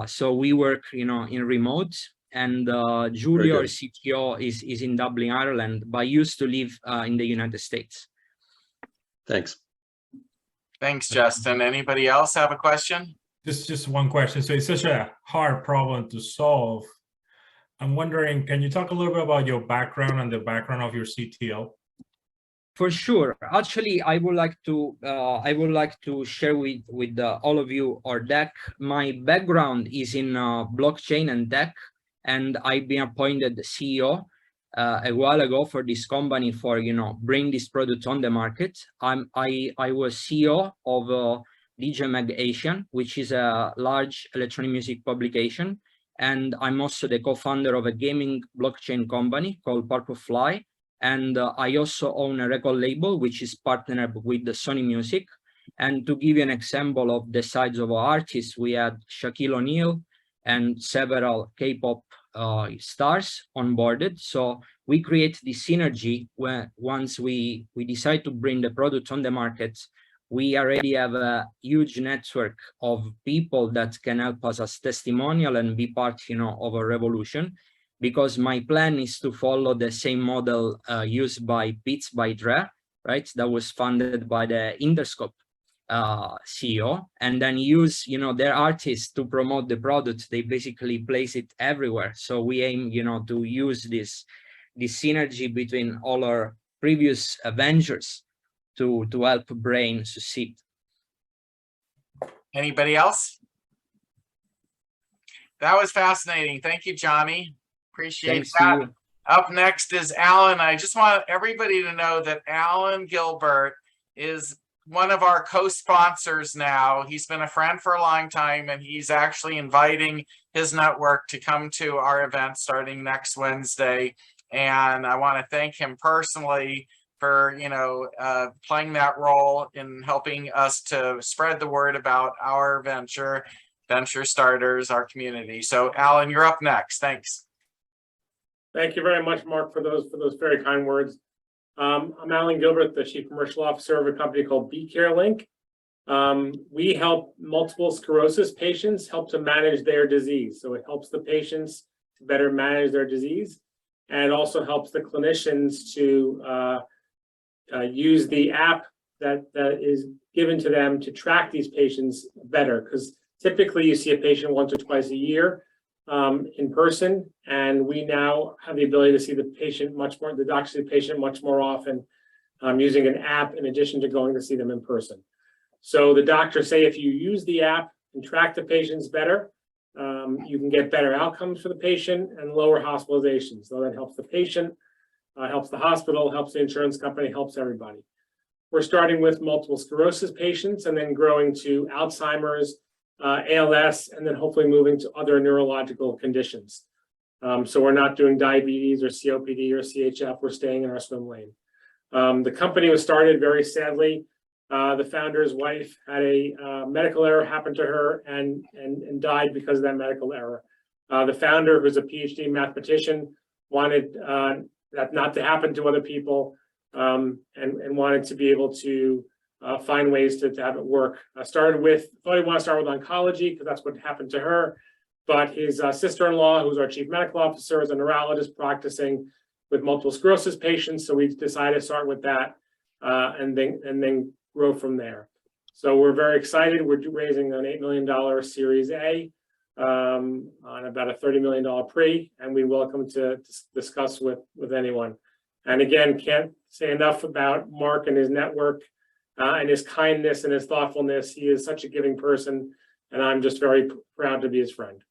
So we work, in remote, and Giulio, our CTO, is in Dublin, Ireland, but used to live in the United States. Thanks. Thanks, Justin. Anybody else have a question? Just one question. So it's such a hard problem to solve. I'm wondering, can you talk a little bit about your background and the background of your CTO? For sure. Actually, I would like to share with all of you our deck. My background is in blockchain and tech, and I've been appointed CEO a while ago for this company for bring this product on the market. I was CEO of DJ Mag Asian, which is a large electronic music publication, and I'm also the co-founder of a gaming blockchain company called Purplefly. And I also own a record label, which is partnered with the Sony Music. And to give you an example of the size of our artists, we had Shaquille O'Neal and several K-pop stars onboarded. So we create this synergy where once we decide to bring the product on the market, we already have a huge network of people that can help us as testimonial and be part, of a revolution. because my plan is to follow the same model used by Beats by Dre, right? That was funded by the Interscope CEO, and then use, their artists to promote the product. They basically place it everywhere. So we aim, to use this synergy between all our previous ventures to help Brain succeed. Anybody else? That was fascinating. Thank you, Johnny. Appreciate Thanks that. to you. Up next is Alan. I just want everybody to know that Alan Gilbert is one of our co-sponsors now. He's been a friend for a long time, and he's actually inviting his network to come to our event starting next Wednesday. And I want to thank him personally for, playing that role in helping us to spread the word about our venture starters, our community. So Alan, you're up next. Thanks. Thank you very much, Mark, for those very kind words. I'm Alan Gilbert, the Chief Commercial Officer of a company called BeCareLink. We help multiple sclerosis patients help to manage their disease. So it helps the patients to better manage their disease, and also helps the clinicians to use the app that is given to them to track these patients better. Because typically you see a patient once or twice a year in person, and we now have the ability to see the patient the doctor see the patient much more often using an app in addition to going to see them in person. So the doctors say if you use the app and track the patients better, you can get better outcomes for the patient and lower hospitalizations. So that helps the patient, helps the hospital, helps the insurance company, helps everybody. We're starting with multiple sclerosis patients and then growing to Alzheimer's, ALS, and then hopefully moving to other neurological conditions. So we're not doing diabetes or COPD or CHF. We're staying in our swim lane. The company was started very sadly. The founder's wife had a medical error happen to her and died because of that medical error. The founder, who's a PhD mathematician, wanted that not to happen to other people, and wanted to be able to find ways to have it work. Thought he wanted to start with oncology because that's what happened to her. But his sister-in-law, who's our chief medical officer, is a neurologist practicing with multiple sclerosis patients. So we decided to start with that and then grow from there. So we're very excited. We're raising an $8 million Series A on about a $30 million pre, and we welcome to discuss with anyone. And again, can't say enough about Mark and his network. And his kindness and his thoughtfulness. He is such a giving person, and I'm just very proud to be his friend.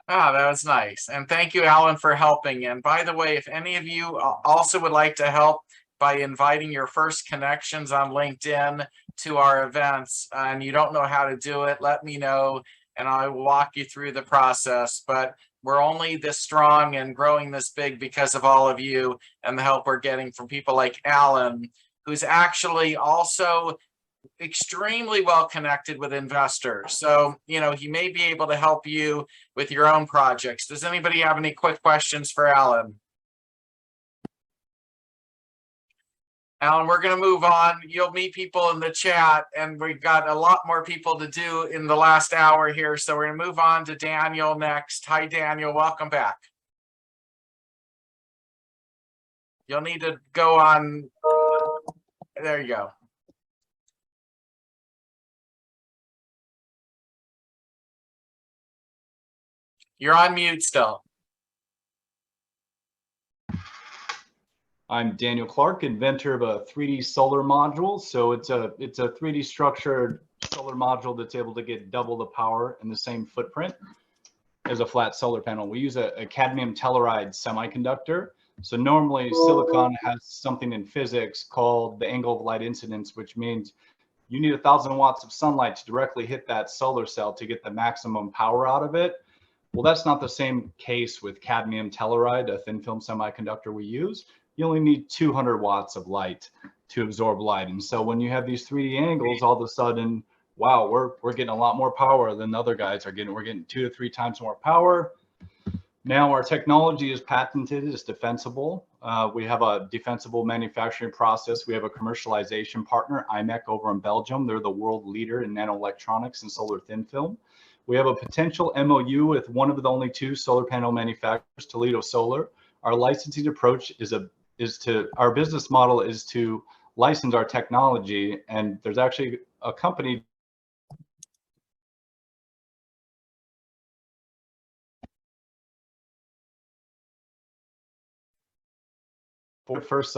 Ah, that was nice. And thank you, Alan, for helping. And by the way, if any of you also would like to help by inviting your first connections on LinkedIn to our events, and you don't know how to do it, let me know, and I will walk you through the process. But we're only this strong and growing this big because of all of you and the help we're getting from people like Alan, who's actually also extremely well connected with investors. So, he may be able to help you with your own projects. Does anybody have any quick questions for Alan? Alan, we're going to move on. You'll meet people in the chat, and we've got a lot more people to do in the last hour here. So we're going to move on to Daniel next. Hi, Daniel. Welcome back. You'll need to go on. There you go. You're on mute still. I'm Daniel Clark, inventor of a 3D solar module. So it's a 3D structured solar module that's able to get double the power in the same footprint as a flat solar panel. We use a cadmium telluride semiconductor. So normally silicon has something in physics called the angle of light incidence, which means you need 1,000 watts of sunlight to directly hit that solar cell to get the maximum power out of it. Well, that's not the same case with cadmium telluride, a thin film semiconductor we use. You only need 200 watts of light to absorb light. And so when you have these 3D angles, all of a sudden, wow, we're getting a lot more power than the other guys are getting. We're getting 2 to 3 times more power. Now our technology is patented, it's defensible. We have a defensible manufacturing process. We have a commercialization partner, IMEC over in Belgium. They're the world leader in nanoelectronics and solar thin film. We have a potential MOU with one of the only 2 solar panel manufacturers, Toledo Solar. Our licensing approach our business model is to license our technology, and there's actually a company for first.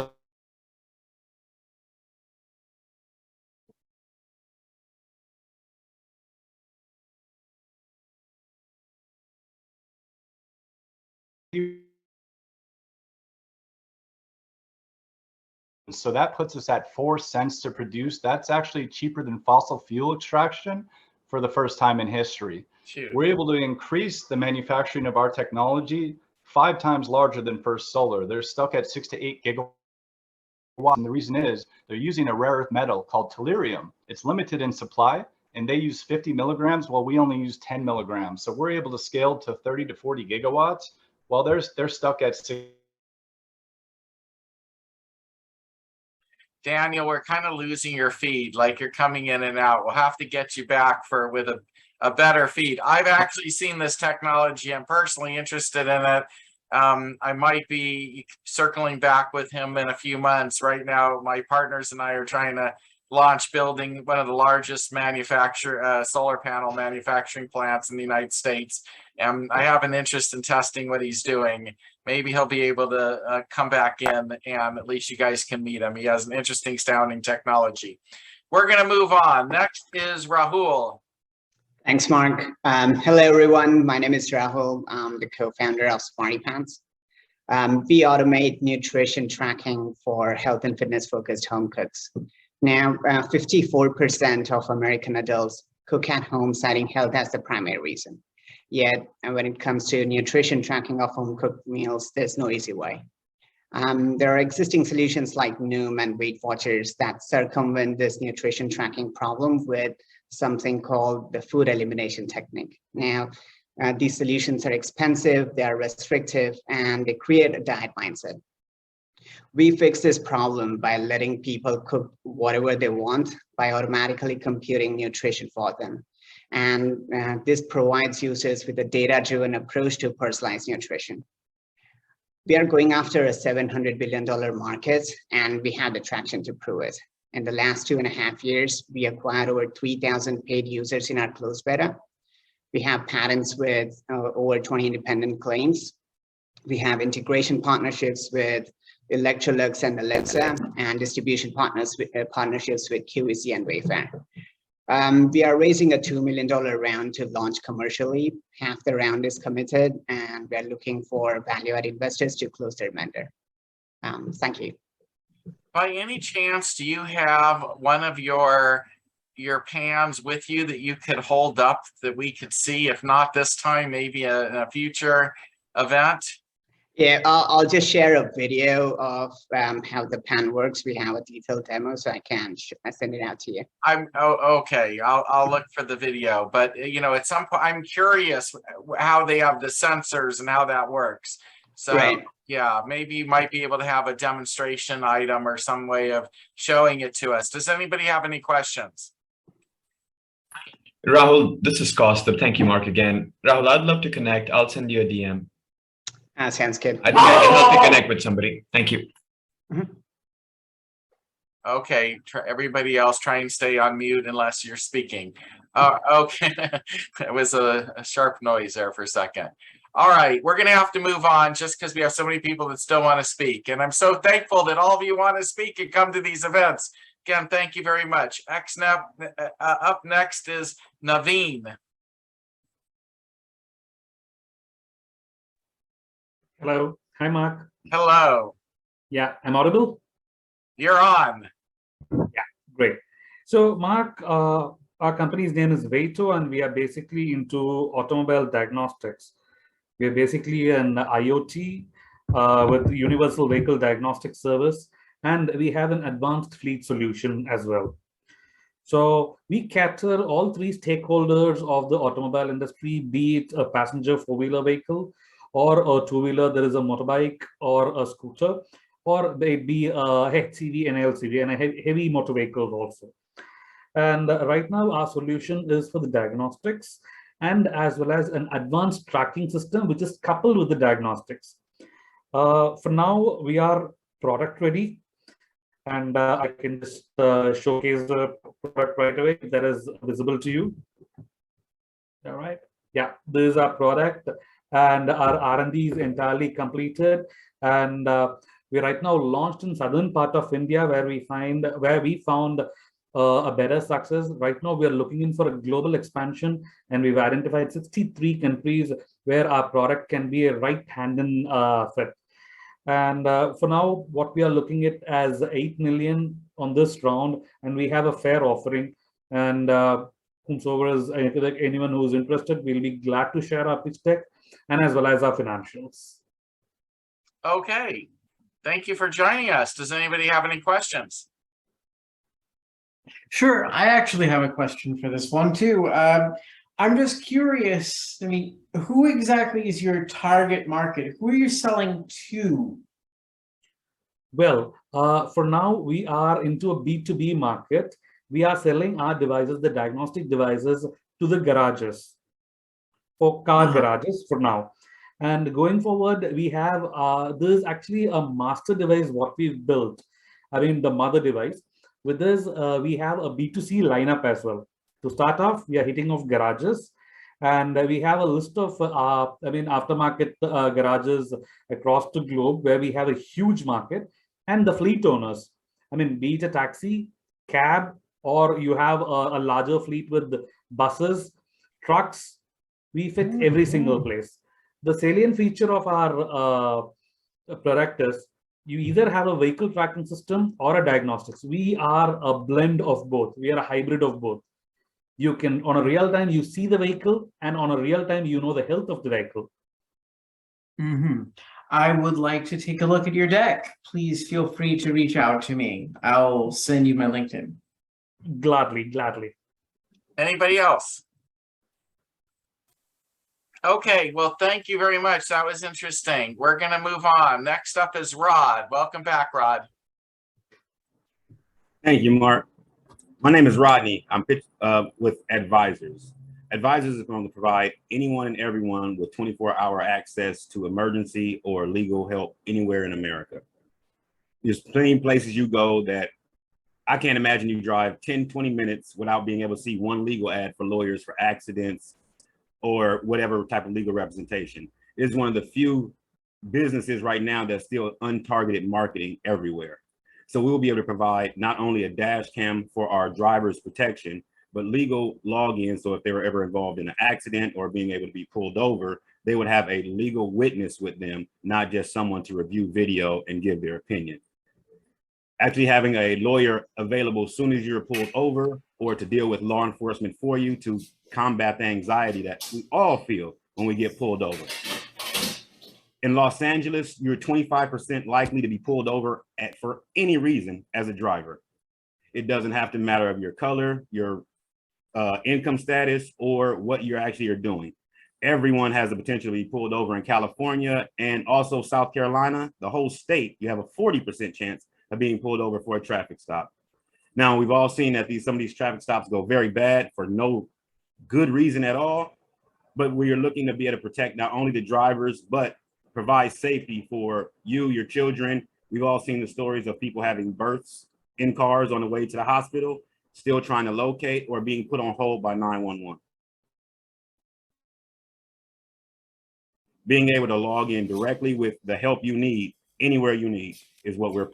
So that puts us at 4 cents to produce. That's actually cheaper than fossil fuel extraction for the first time in history. Shoot. We're able to increase the manufacturing of our technology 5 times larger than First Solar. They're stuck at 6 to 8 gigawatts. And the reason is they're using a rare earth metal called tellurium. It's limited in supply, and they use 50 milligrams while we only use 10 milligrams. So we're able to scale to 30 to 40 gigawatts while they're stuck at 6. Daniel, we're kind of losing your feed, like you're coming in and out. We'll have to get you back with a better feed. I've actually seen this technology. I'm personally interested in it. I might be circling back with him in a few months. Right now, my partners and I are trying to launch building one of the largest solar panel manufacturing plants in the United States. And I have an interest in testing what he's doing. Maybe he'll be able to come back in, and at least you guys can meet him. He has an interesting, sounding technology. We're going to move on. Next is Rahul. Thanks, Mark. Hello, everyone. My name is Rahul. I'm the co-founder of Smarty Pants. We automate nutrition tracking for health and fitness-focused home cooks. Now, 54% of American adults cook at home, citing health as the primary reason. Yet, when it comes to nutrition tracking of home-cooked meals, there's no easy way. There are existing solutions like Noom and Weight Watchers that circumvent this nutrition tracking problem with something called the food elimination technique. Now, these solutions are expensive, they are restrictive, and they create a diet mindset. We fix this problem by letting people cook whatever they want by automatically computing nutrition for them. And this provides users with a data-driven approach to personalized nutrition. We are going after a $700 billion market, and we have the traction to prove it. In the last 2.5 years, we acquired over 3,000 paid users in our closed beta. We have patents with over 20 independent claims. We have integration partnerships with Electrolux and Alexa, and distribution partnerships with QVC and Wayfair. We are raising a $2 million round to launch commercially. Half the round is committed, and we are looking for value-add investors to close their vendor. Thank you. By any chance, do you have one of your pans with you that you could hold up that we could see? If not this time, maybe in a future event? Yeah, I'll just share a video of how the pan works. We have a detailed demo, so I can send it out to you. Okay. I'll look for the video. But at some point, I'm curious how they have the sensors and how that works. So right. Yeah, maybe you might be able to have a demonstration item or some way of showing it to us. Does anybody have any questions? Rahul, this is Kaustubh. Thank you, Mark, again. Rahul, I'd love to connect. I'll send you a DM. Sounds good. I think I can help you connect with somebody. Thank you. Okay, everybody else try and stay on mute unless you're speaking. Okay, it was a sharp noise there for a second. All right, we're going to have to move on just because we have so many people that still want to speak. And I'm so thankful that all of you want to speak and come to these events. Again, thank you very much. Up next is Naveen. Hello. Hi, Mark. Hello. Yeah, I'm audible? You're on. Yeah, great. So, Mark, our company's name is Vaito, and we are basically into automobile diagnostics. We are basically an IoT with Universal Vehicle Diagnostic Service, and we have an advanced fleet solution as well. So we capture all 3 stakeholders of the automobile industry, be it a passenger 4-wheeler vehicle, or a 2-wheeler, there is a motorbike or a scooter, or maybe a HCV and LCV and a heavy motor vehicles also. And right now our solution is for the diagnostics. and as well as an advanced tracking system, which is coupled with the diagnostics. For now, we are product ready, and I can just showcase the product right away if that is visible to you. All right. Yeah, this is our product, and our R&D is entirely completed, and we right now launched in southern part of India, where we found a better success. Right now, we are looking in for a global expansion, and we've identified 63 countries where our product can be a right hand in fit. And for now, what we are looking at as 8 million on this round, and we have a fair offering. And whomsoever is anyone who is interested, we'll be glad to share our pitch deck and as well as our financials. Okay, thank you for joining us. Does anybody have any questions? Sure, I actually have a question for this one too. I'm just curious, I mean, who exactly is your target market? Who are you selling to? Well, for now, we are into a B2B market. We are selling our devices, the diagnostic devices, to the garages, for car garages for now. And going forward, we have, this is actually a master device, what we've built. I mean, the mother device. With this, we have a B2C lineup as well. To start off, we are hitting off garages, and we have a list of, aftermarket garages across the globe where we have a huge market, and the fleet owners. I mean, be it a taxi, cab, or you have a larger fleet with buses, trucks, we fit every single place. The salient feature of our product is you either have a vehicle tracking system or a diagnostics. We are a blend of both. We are a hybrid of both. You can, on a real time, you see the vehicle, and on a real time, you know the health of the vehicle. I would like to take a look at your deck. Please feel free to reach out to me. I'll send you my LinkedIn. Gladly, gladly. Anybody else? Okay, well, thank you very much. That was interesting. We're going to move on. Next up is Rod. Welcome back, Rod. Thank you, Mark. My name is Rodney. I'm with Advisors. Advisors is going to provide anyone and everyone with 24-hour access to emergency or legal help anywhere in America. There's plenty of places you go that I can't imagine you drive 10, 20 minutes without being able to see one legal ad for lawyers for accidents or whatever type of legal representation. It's one of the few businesses right now that's still untargeted marketing everywhere. So we will be able to provide not only a dash cam for our drivers' protection, but legal login. So if they were ever involved in an accident or being able to be pulled over, they would have a legal witness with them, not just someone to review video and give their opinion. Actually having a lawyer available as soon as you're pulled over, or to deal with law enforcement for you to combat the anxiety that we all feel when we get pulled over. In Los Angeles, you're 25% likely to be pulled over for any reason as a driver. It doesn't have to matter of your color, your income status, or what you actually are doing. Everyone has the potential to be pulled over in California and also South Carolina. The whole state, you have a 40% chance of being pulled over for a traffic stop. Now, we've all seen that some of these traffic stops go very bad for no good reason at all, but we are looking to be able to protect not only the drivers, but provide safety for you, your children. We've all seen the stories of people having births in cars on the way to the hospital, still trying to locate or being put on hold by 911. Being able to log in directly with the help you need, anywhere you need, is what we're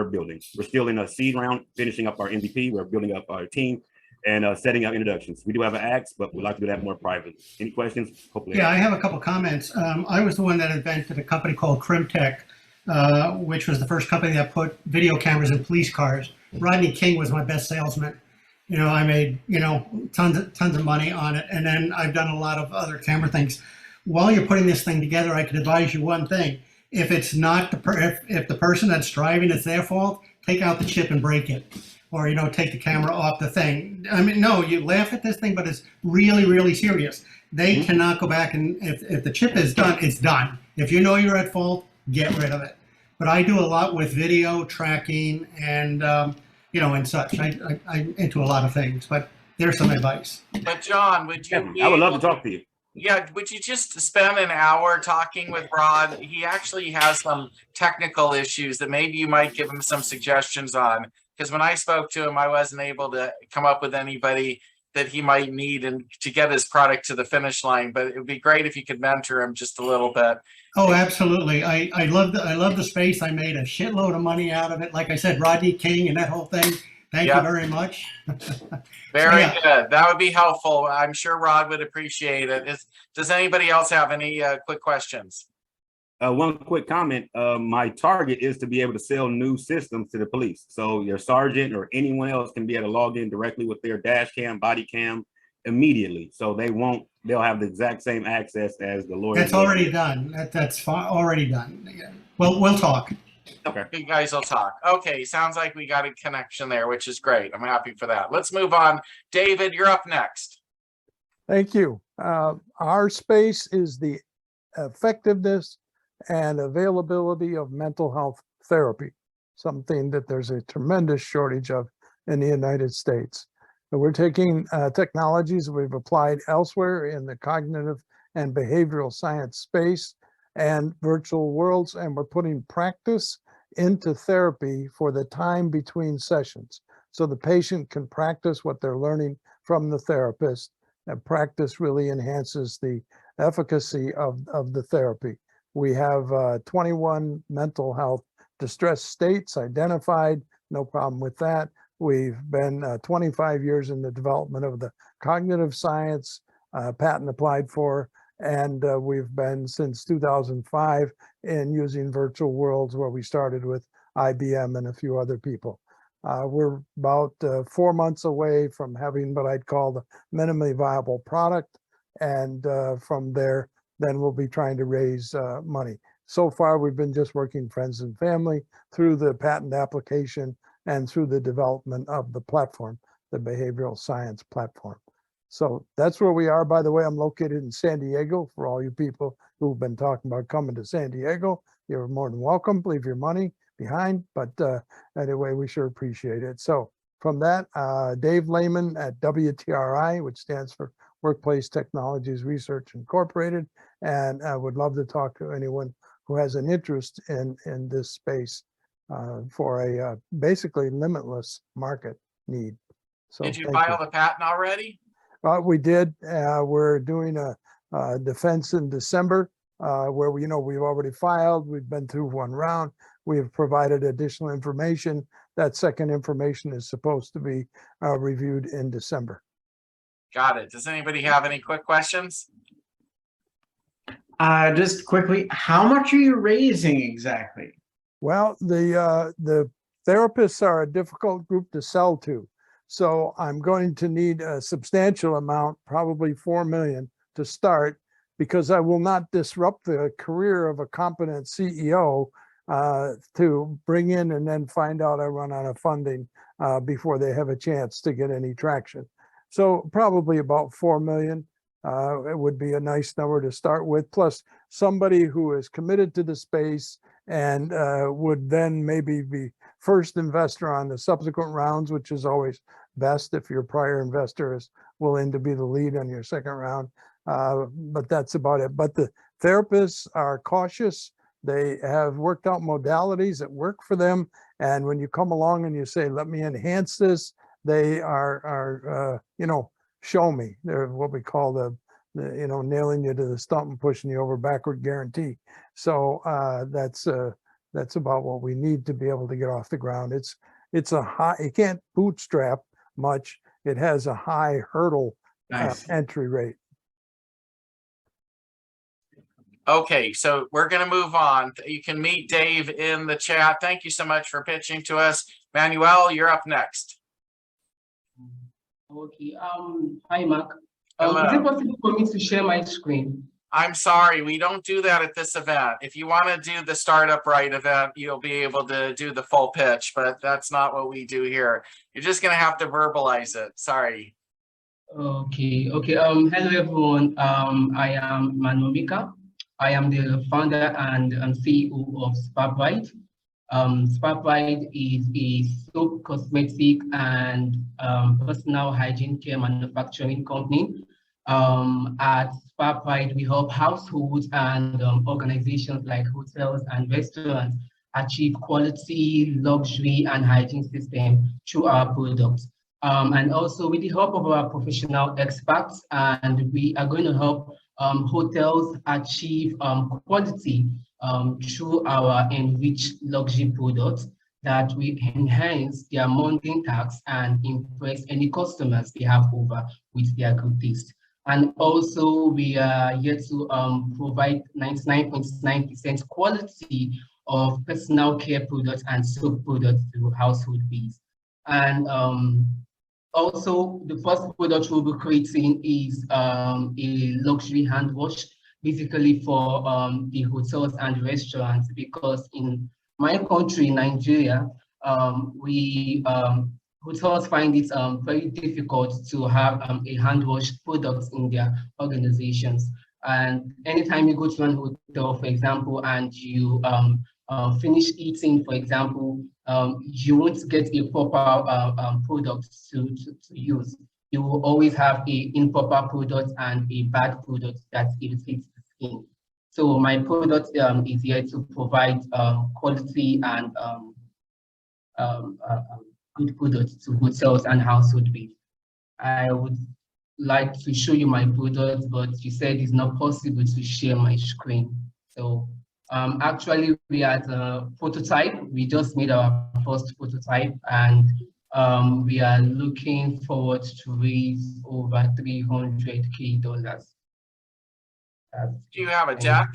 building. We're still in a seed round, finishing up our MVP. We're building up our team and setting up introductions. We do have an axe, but we'd like to do that more privately. Any questions? Hopefully. Yeah, I have a couple comments. I was the one that invented a company called Crimtech, which was the first company that put video cameras in police cars. Rodney King was my best salesman. You know, I made, tons of money on it. And then I've done a lot of other camera things. While you're putting this thing together, I could advise you one thing. If it's not if the person that's driving, it's their fault, take out the chip and break it. Or, take the camera off the thing. I mean, no, you laugh at this thing, but it's really, really serious. They cannot go back, and if the chip is done, it's done. If you know you're at fault, get rid of it. But I do a lot with video tracking and, and such. I'm into a lot of things, but there's some advice. But John, would you? I would love to talk to you. Yeah, would you just spend an hour talking with Rod? He actually has some technical issues that maybe you might give him some suggestions on. Because when I spoke to him, I wasn't able to come up with anybody that he might need and to get his product to the finish line. But it would be great if you could mentor him just a little bit. Oh, absolutely. I love the space. I made a shitload of money out of it. Like I said, Rodney King and that whole thing. Thank you very much. Very yeah. good. That would be helpful. I'm sure Rod would appreciate it. Does anybody else have any quick questions? One quick comment. My target is to be able to sell new systems to the police. So your sergeant or anyone else can be able to log in directly with their dash cam, body cam immediately. So they'll have the exact same access as the lawyer. That's already done. That's already done. Yeah. Well, we'll talk. Okay. You guys will talk. Okay, sounds like we got a connection there, which is great. I'm happy for that. Let's move on. David, you're up next. Thank you. Our space is the effectiveness and availability of mental health therapy, something that there's a tremendous shortage of in the United States. And we're taking technologies we've applied elsewhere in the cognitive and behavioral science space and virtual worlds, and we're putting practice into therapy for the time between sessions. So the patient can practice what they're learning from the therapist, and practice really enhances the efficacy of the therapy. We have 21 mental health distress states identified, no problem with that. We've been 25 years in the development of the cognitive science, patent applied for, and we've been since 2005 in using virtual worlds, where we started with IBM and a few other people. We're about 4 months away from having what I'd call the minimally viable product. And from there, then we'll be trying to raise money. So far, we've been just working friends and family through the patent application and through the development of the platform, the behavioral science platform. So that's where we are. By the way, I'm located in San Diego. For all you people who've been talking about coming to San Diego, you're more than welcome. Leave your money behind, but anyway, we sure appreciate it. So from that, Dave Lehman at WTRI, which stands for Workplace Technologies Research Incorporated, and I would love to talk to anyone who has an interest in this space for a basically limitless market need. So did you file the patent already? We did. We're doing a defense in December, where we've already filed. We've been through one round. We have provided additional information. That second information is supposed to be reviewed in December. Got it. Does anybody have any quick questions? Just quickly, how much are you raising exactly? Well, the therapists are a difficult group to sell to. So I'm going to need a substantial amount, probably 4 million to start, because I will not disrupt the career of a competent CEO to bring in and then find out I run out of funding before they have a chance to get any traction. So probably about 4 million. It would be a nice number to start with, plus somebody who is committed to the space and would then maybe be first investor on the subsequent rounds, which is always best if your prior investor is willing to be the lead on your second round. But that's about it. But the therapists are cautious. They have worked out modalities that work for them. And when you come along and you say, let me enhance this, they are show me. They're what we call the nailing you to the stump and pushing you over backward guarantee. So that's about what we need to be able to get off the ground. It's a high, you can't bootstrap much. It has a high hurdle entry rate. Okay, so we're going to move on. You can meet Dave in the chat. Thank you so much for pitching to us. Manuel, you're up next. Okay. Hi, Mark. Hello. Is it possible for me to share my screen? I'm sorry, we don't do that at this event. If you want to do the Startup Right event, you'll be able to do the full pitch, but that's not what we do here. You're just going to have to verbalize it. Sorry. Okay. Hello, everyone. I am Manomika. I am the founder and CEO of SparkRight. SpaPride is a soap, cosmetic, and personal hygiene care manufacturing company. At SpaPride, we help households and organizations like hotels and restaurants achieve quality, luxury, and hygiene system through our products. And also with the help of our professional experts, and we are going to help hotels achieve quality through our enriched luxury products that will enhance their mundane tasks and impress any customers they have over with their good taste. And also we are here to provide 99.9% quality of personal care products and soap products to household bees. And also the first product we'll be creating is a luxury hand wash, basically for the hotels and restaurants, because in my country, Nigeria, hotels find it very difficult to have a hand wash product in their organizations. And anytime you go to an hotel, for example, and you finish eating, for example, you won't get a proper product to use. You will always have a improper product and a bad product that irritates the skin. So my product is here to provide quality and good products to hotels and household bees. I would like to show you my product, but you said it's not possible to share my screen. So actually we are at a prototype. We just made our first prototype, and we are looking forward to raise over $300K. Do you have a deck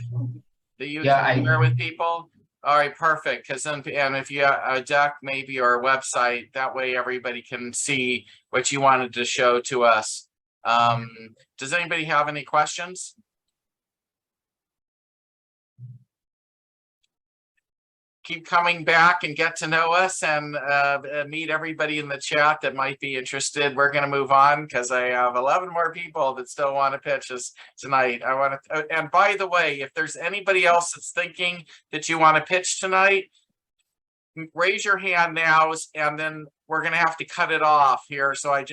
that you can share with people? All right, perfect. Because then, and if you have a deck, maybe, or a website, that way everybody can see what you wanted to show to us. Does anybody have any questions? Keep coming back and get to know us, and meet everybody in the chat that might be interested. We're going to move on because I have 11 more people that still want to pitch us tonight. I want to, and by the way, if there's anybody else that's thinking that you want to pitch tonight, raise your hand now, and then we're going to have to cut it off here. So I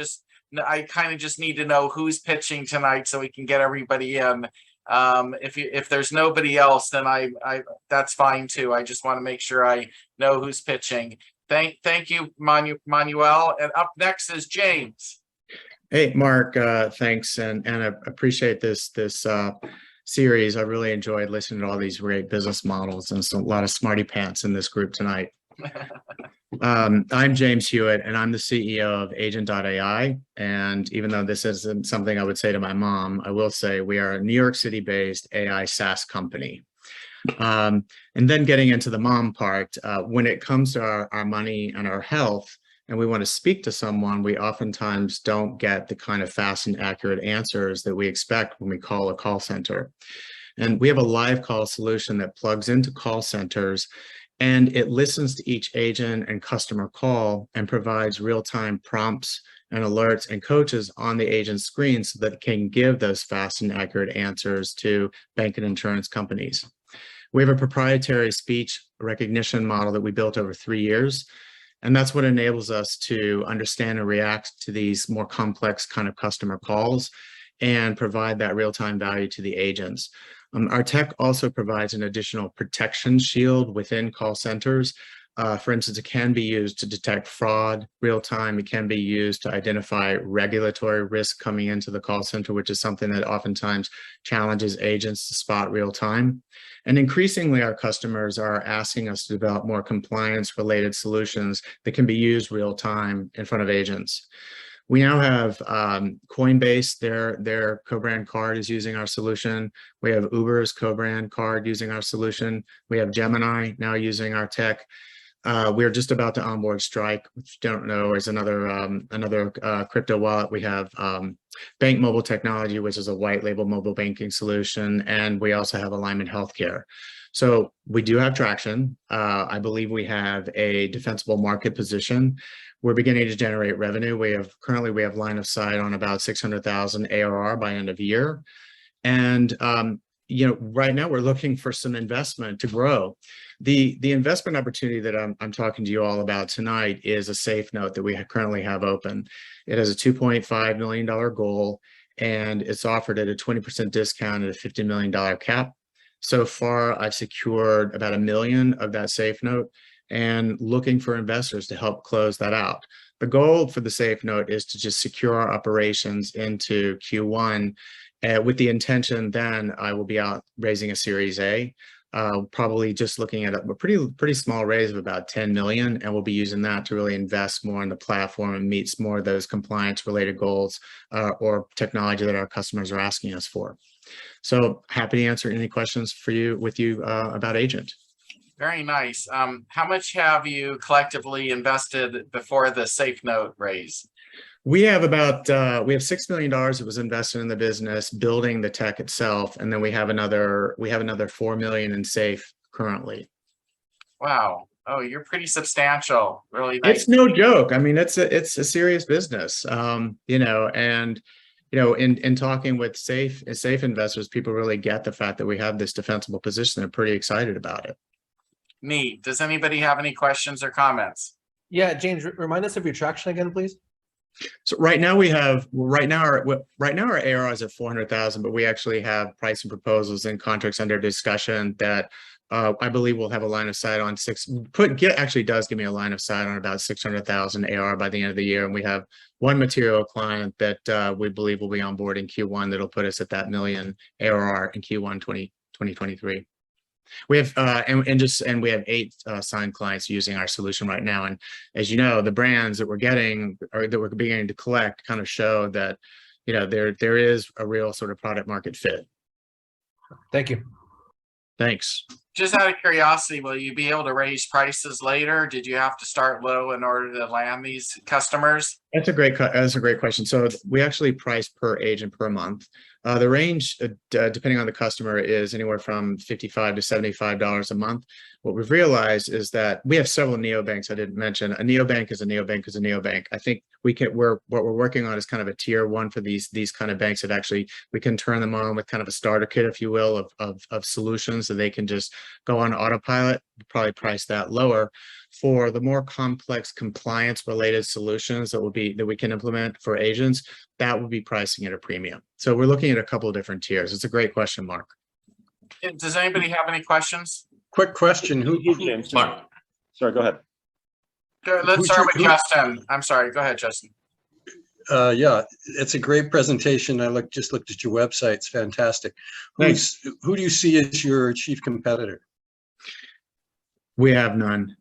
kind of just need to know who's pitching tonight so we can get everybody in. If there's nobody else, then that's fine too. I just want to make sure I know who's pitching. Thank you, Manuel. And up next is James. Hey, Mark. Thanks, and I appreciate this series. I really enjoyed listening to all these great business models, and a lot of smarty pants in this group tonight. I'm James Hewitt, and I'm the CEO of Agent.ai. And even though this isn't something I would say to my mom, I will say we are a New York City-based AI SaaS company. And then getting into the mom part, when it comes to our money and our health, and we want to speak to someone, we oftentimes don't get the kind of fast and accurate answers that we expect when we call a call center. And we have a live call solution that plugs into call centers, and it listens to each agent and customer call and provides real-time prompts and alerts and coaches on the agent's screen so that it can give those fast and accurate answers to bank and insurance companies. We have a proprietary speech recognition model that we built over 3 years, and that's what enables us to understand and react to these more complex kind of customer calls and provide that real-time value to the agents. Our tech also provides an additional protection shield within call centers. For instance, it can be used to detect fraud real time. It can be used to identify regulatory risk coming into the call center, which is something that oftentimes challenges agents to spot real time. And increasingly, our customers are asking us to develop more compliance-related solutions that can be used real time in front of agents. We now have Coinbase, their co-brand card is using our solution. We have Uber's co-brand card using our solution. We have Gemini now using our tech. We're just about to onboard Strike, which you don't know is another crypto wallet. We have Bank Mobile Technology, which is a white label mobile banking solution. And we also have Alignment Healthcare. So we do have traction. I believe we have a defensible market position. We're beginning to generate revenue. Currently we have line of sight on about 600,000 ARR by end of year. And right now we're looking for some investment to grow. The investment opportunity that I'm talking to you all about tonight is a safe note that we currently have open. It has a $2.5 million goal, and it's offered at a 20% discount at a $50 million cap. So far, I've secured about $1 million of that safe note and looking for investors to help close that out. The goal for the safe note is to just secure our operations into Q1 with the intention then I will be out raising a Series A, probably just looking at a pretty small raise of about 10 million, and we'll be using that to really invest more in the platform and meet more of those compliance related goals or technology that our customers are asking us for. So happy to answer any questions with you about Agent. Very nice. How much have you collectively invested before the safe note raise? We have $6 million that was invested in the business, building the tech itself, and then we have another $4 million in safe currently. Wow. Oh, you're pretty substantial. Really nice. It's no joke. I mean, it's a serious business. In talking with safe investors, people really get the fact that we have this defensible position. They're pretty excited about it. Neat. Does anybody have any questions or comments? Yeah, James, remind us of your traction again, please. So right now our ARR is at 400,000, but we actually have pricing proposals and contracts under discussion that I believe we'll have a line of sight on actually does give me a line of sight on about 600,000 ARR by the end of the year. And we have one material client that we believe will be on board in Q1 that'll put us at that $1 million ARR in Q1 2023. We have we have 8 signed clients using our solution right now, and as you know, the brands that we're getting or that we're beginning to collect kind of show that there is a real sort of product market fit. Thank you. Thanks. Just out of curiosity, will you be able to raise prices later? Did you have to start low in order to land these customers? That's a great question. So we actually price per agent per month. The range, depending on the customer, is anywhere from $55 to $75 a month. What we've realized is that we have several neobanks. I didn't mention a neobank is a neobank is a neobank. I think what we're working on is kind of a tier 1 for these kind of banks that actually we can turn them on with kind of a starter kit, if you will, of solutions so they can just go on autopilot. Probably price that lower. For the more complex compliance related solutions that we can implement for agents, that will be pricing at a premium. So we're looking at a couple of different tiers. It's a great question, Mark. Does anybody have any questions? Quick question. Mark. Sorry, go ahead. Let's start with Justin. I'm sorry. Go ahead, Justin. Yeah, it's a great presentation. I just looked at your website. It's fantastic. Who do you see as your chief competitor? We have none.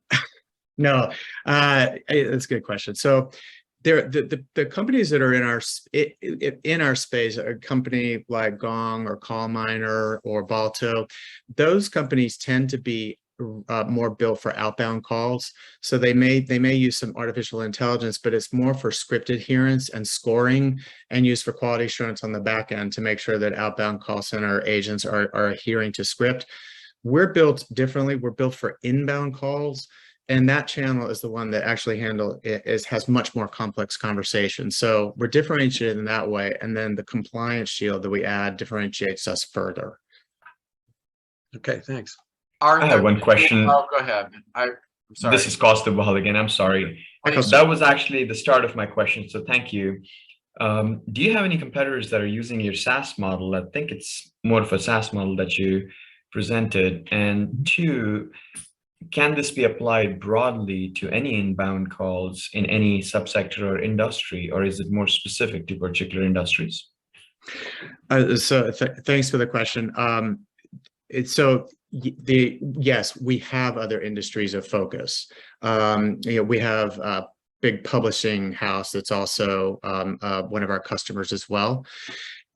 No, that's a good question. So the companies that are in our space, a company like Gong or CallMiner or Balto, those companies tend to be more built for outbound calls. So they may use some artificial intelligence, but it's more for script adherence and scoring and used for quality assurance on the back end to make sure that outbound call center agents are adhering to script. We're built differently. We're built for inbound calls. And that channel is the one that actually has much more complex conversations. So we're differentiated in that way. And then the compliance shield that we add differentiates us further. Okay, thanks. I have one question. Oh, go ahead. I'm sorry. This is Kaustubh Bahal again. I'm sorry. That was actually the start of my question. So thank you. Do you have any competitors that are using your SaaS model? I think it's more of a SaaS model that you presented. And 2, can this be applied broadly to any inbound calls in any subsector or industry, or is it more specific to particular industries? Thanks for the question. Yes, we have other industries of focus. We have a big publishing house that's also one of our customers as well.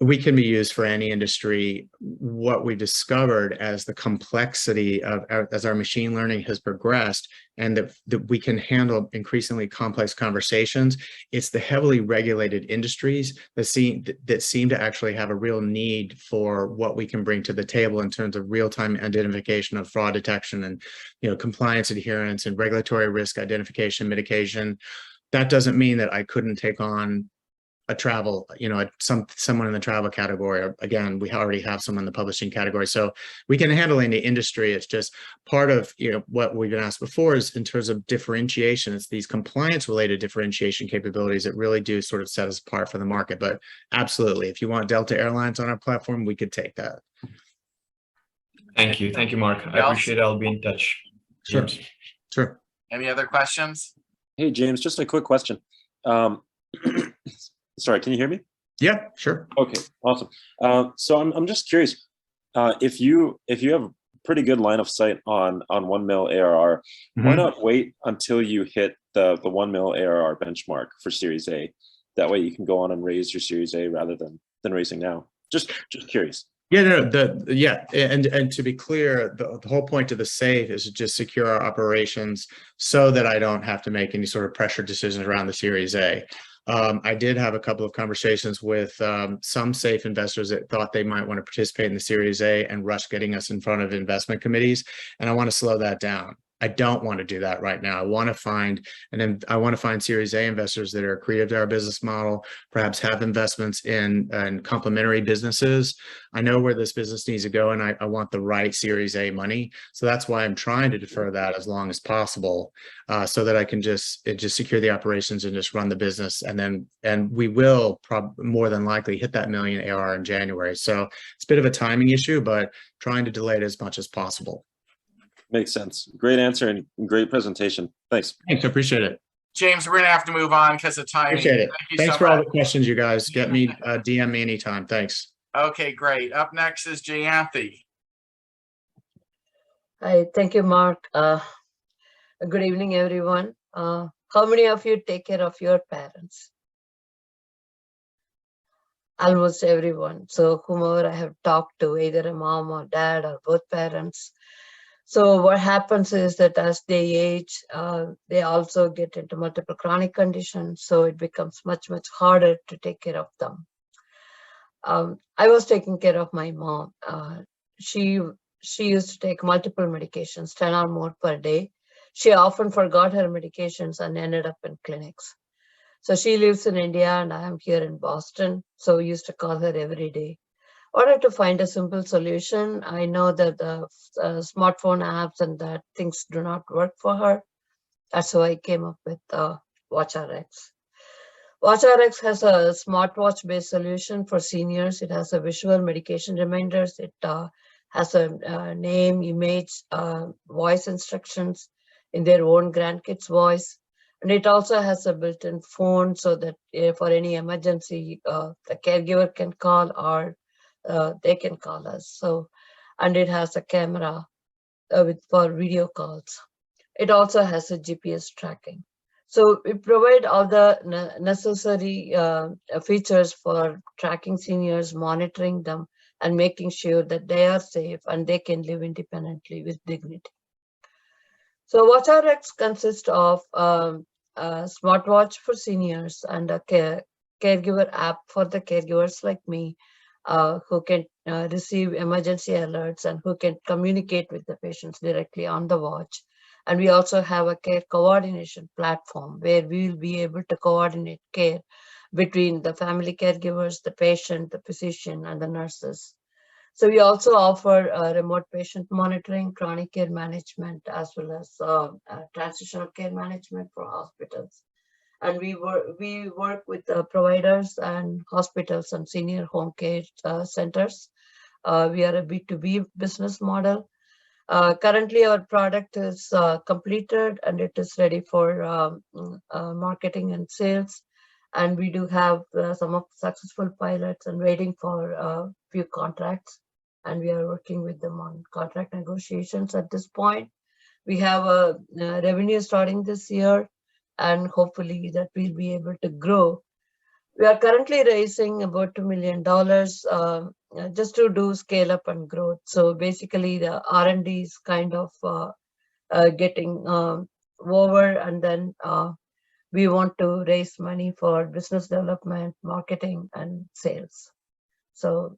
We can be used for any industry. What we discovered as the complexity as our machine learning has progressed and that we can handle increasingly complex conversations, it's the heavily regulated industries that seem to actually have a real need for what we can bring to the table in terms of real-time identification of fraud detection and compliance adherence and regulatory risk identification mitigation. That doesn't mean that I couldn't take on a travel, someone in the travel category. Or again, we already have someone in the publishing category, so we can handle any industry. It's just part of what we've been asked before is in terms of differentiation. It's these compliance related differentiation capabilities that really do sort of set us apart from the market. But absolutely, if you want Delta Airlines on our platform, we could take that. Thank you, Mark. I appreciate it. I'll be in touch. Sure. James. Sure. Any other questions? Hey, James, just a quick question. Sorry, can you hear me? Yeah, sure. Okay, awesome. So I'm just curious, if you have pretty good line of sight on 1 mil ARR, why not wait until you hit the 1 mil ARR benchmark for Series A? That way you can go on and raise your Series A rather than raising now. Just curious. Yeah, no, and to be clear, the whole point of the SAFE is to just secure our operations so that I don't have to make any sort of pressure decisions around the Series A. I did have a couple of conversations with some SAFE investors that thought they might want to participate in the Series A and rush getting us in front of investment committees, and I want to slow that down. I don't want to do that right now. I want to find Series A investors that are accretive to our business model, perhaps have investments in complementary businesses. I know where this business needs to go, and I want the right Series A money. So that's why I'm trying to defer that as long as possible, so that I can just secure the operations and just run the business. And we will more than likely hit that $1 million ARR in January. So it's a bit of a timing issue, but trying to delay it as much as possible. Makes sense. Great answer and great presentation. Thanks. Thanks. I appreciate it. James, we're gonna have to move on because of timing. Appreciate it. Thank you Thanks so for all much. the questions, you guys. Get me, DM me anytime. Thanks. Okay, great. Up next is Jayanthi. Hi, thank you, Mark. Good evening, everyone. How many of you take care of your parents? Almost everyone. So whomever I have talked to, either a mom or dad or both parents. So what happens is that as they age, they also get into multiple chronic conditions. So it becomes much, much harder to take care of them. I was taking care of my mom. She used to take multiple medications, 10 or more per day. She often forgot her medications and ended up in clinics. So she lives in India and I am here in Boston. So we used to call her every day. I wanted to find a simple solution. I know that the smartphone apps and that things do not work for her. That's why I came up with WatchRx. WatchRx has a smartwatch-based solution for seniors. It has a visual medication reminders. It has a name, image, voice instructions in their own grandkids' voice. And it also has a built-in phone so that for any emergency, the caregiver can call or they can call us. So, and it has a camera for video calls. It also has a GPS tracking. So we provide all the necessary features for tracking seniors, monitoring them, and making sure that they are safe and they can live independently with dignity. So WatchRx consists of a smartwatch for seniors and a caregiver app for the caregivers like me, who can receive emergency alerts and who can communicate with the patients directly on the watch. And we also have a care coordination platform where we will be able to coordinate care between the family caregivers, the patient, the physician, and the nurses. So we also offer remote patient monitoring, chronic care management, as well as transitional care management for hospitals. And we work with providers and hospitals and senior home care centers. We are a B2B business model. Currently, our product is completed and it is ready for marketing and sales. And we do have some of successful pilots and waiting for a few contracts. And we are working with them on contract negotiations at this point. We have a revenue starting this year, and hopefully that we'll be able to grow. We are currently raising about $2 million just to do scale up and growth. So basically the R&D is kind of getting over, and then we want to raise money for business development, marketing, and sales. So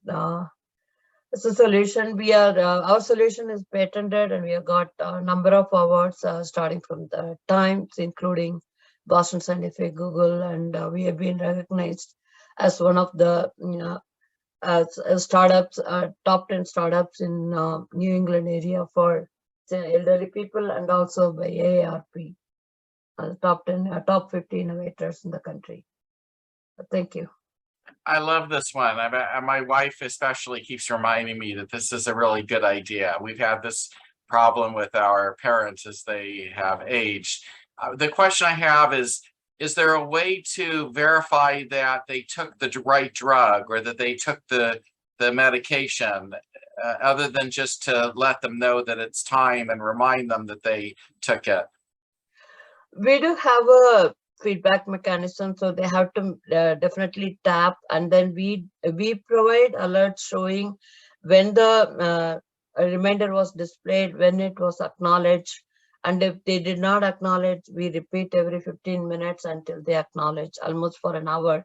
it's a solution. We are our solution is patented, and we have got a number of awards starting from the Times, including Boston Scientific, Google, and we have been recognized as one of the startups, top 10 startups in New England area for elderly people, and also by AARP, top 50 innovators in the country. Thank you. I love this one. My wife especially keeps reminding me that this is a really good idea. We've had this problem with our parents as they have aged. The question I have is there a way to verify that they took the right drug or that they took the medication, other than just to let them know that it's time and remind them that they took it? We do have a feedback mechanism, so they have to definitely tap, and then we provide alerts showing when the reminder was displayed, when it was acknowledged, and if they did not acknowledge, we repeat every 15 minutes until they acknowledge, almost for an hour.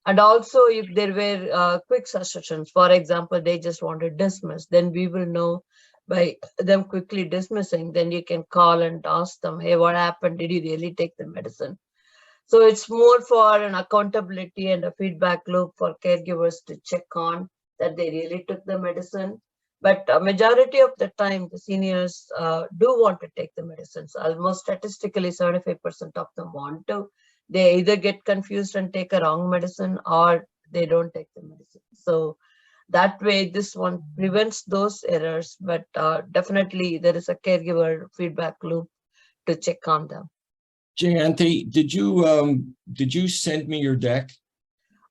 And also, if there were quick suggestions, for example, they just want to dismiss, then we will know by them quickly dismissing. Then you can call and ask them, hey, what happened? Did you really take the medicine? So it's more for an accountability and a feedback loop for caregivers to check on that they really took the medicine. But a majority of the time, the seniors do want to take the medicines. Almost statistically, 75% of them want to. They either get confused and take a wrong medicine, or they don't take the medicine. So that way, this one prevents those errors. But definitely, there is a caregiver feedback loop to check on them. Jayanti, did you send me your deck?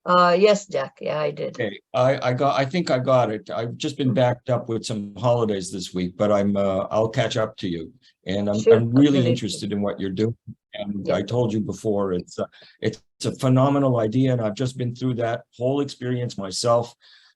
Yes, Jack. Yeah, I did. Okay, I think I got it. I've just been backed up with some holidays this week, but I'll catch up to you. And I'm really absolutely. interested in what you're doing. And I told you before, it's a phenomenal idea, and I've just been through that whole experience myself.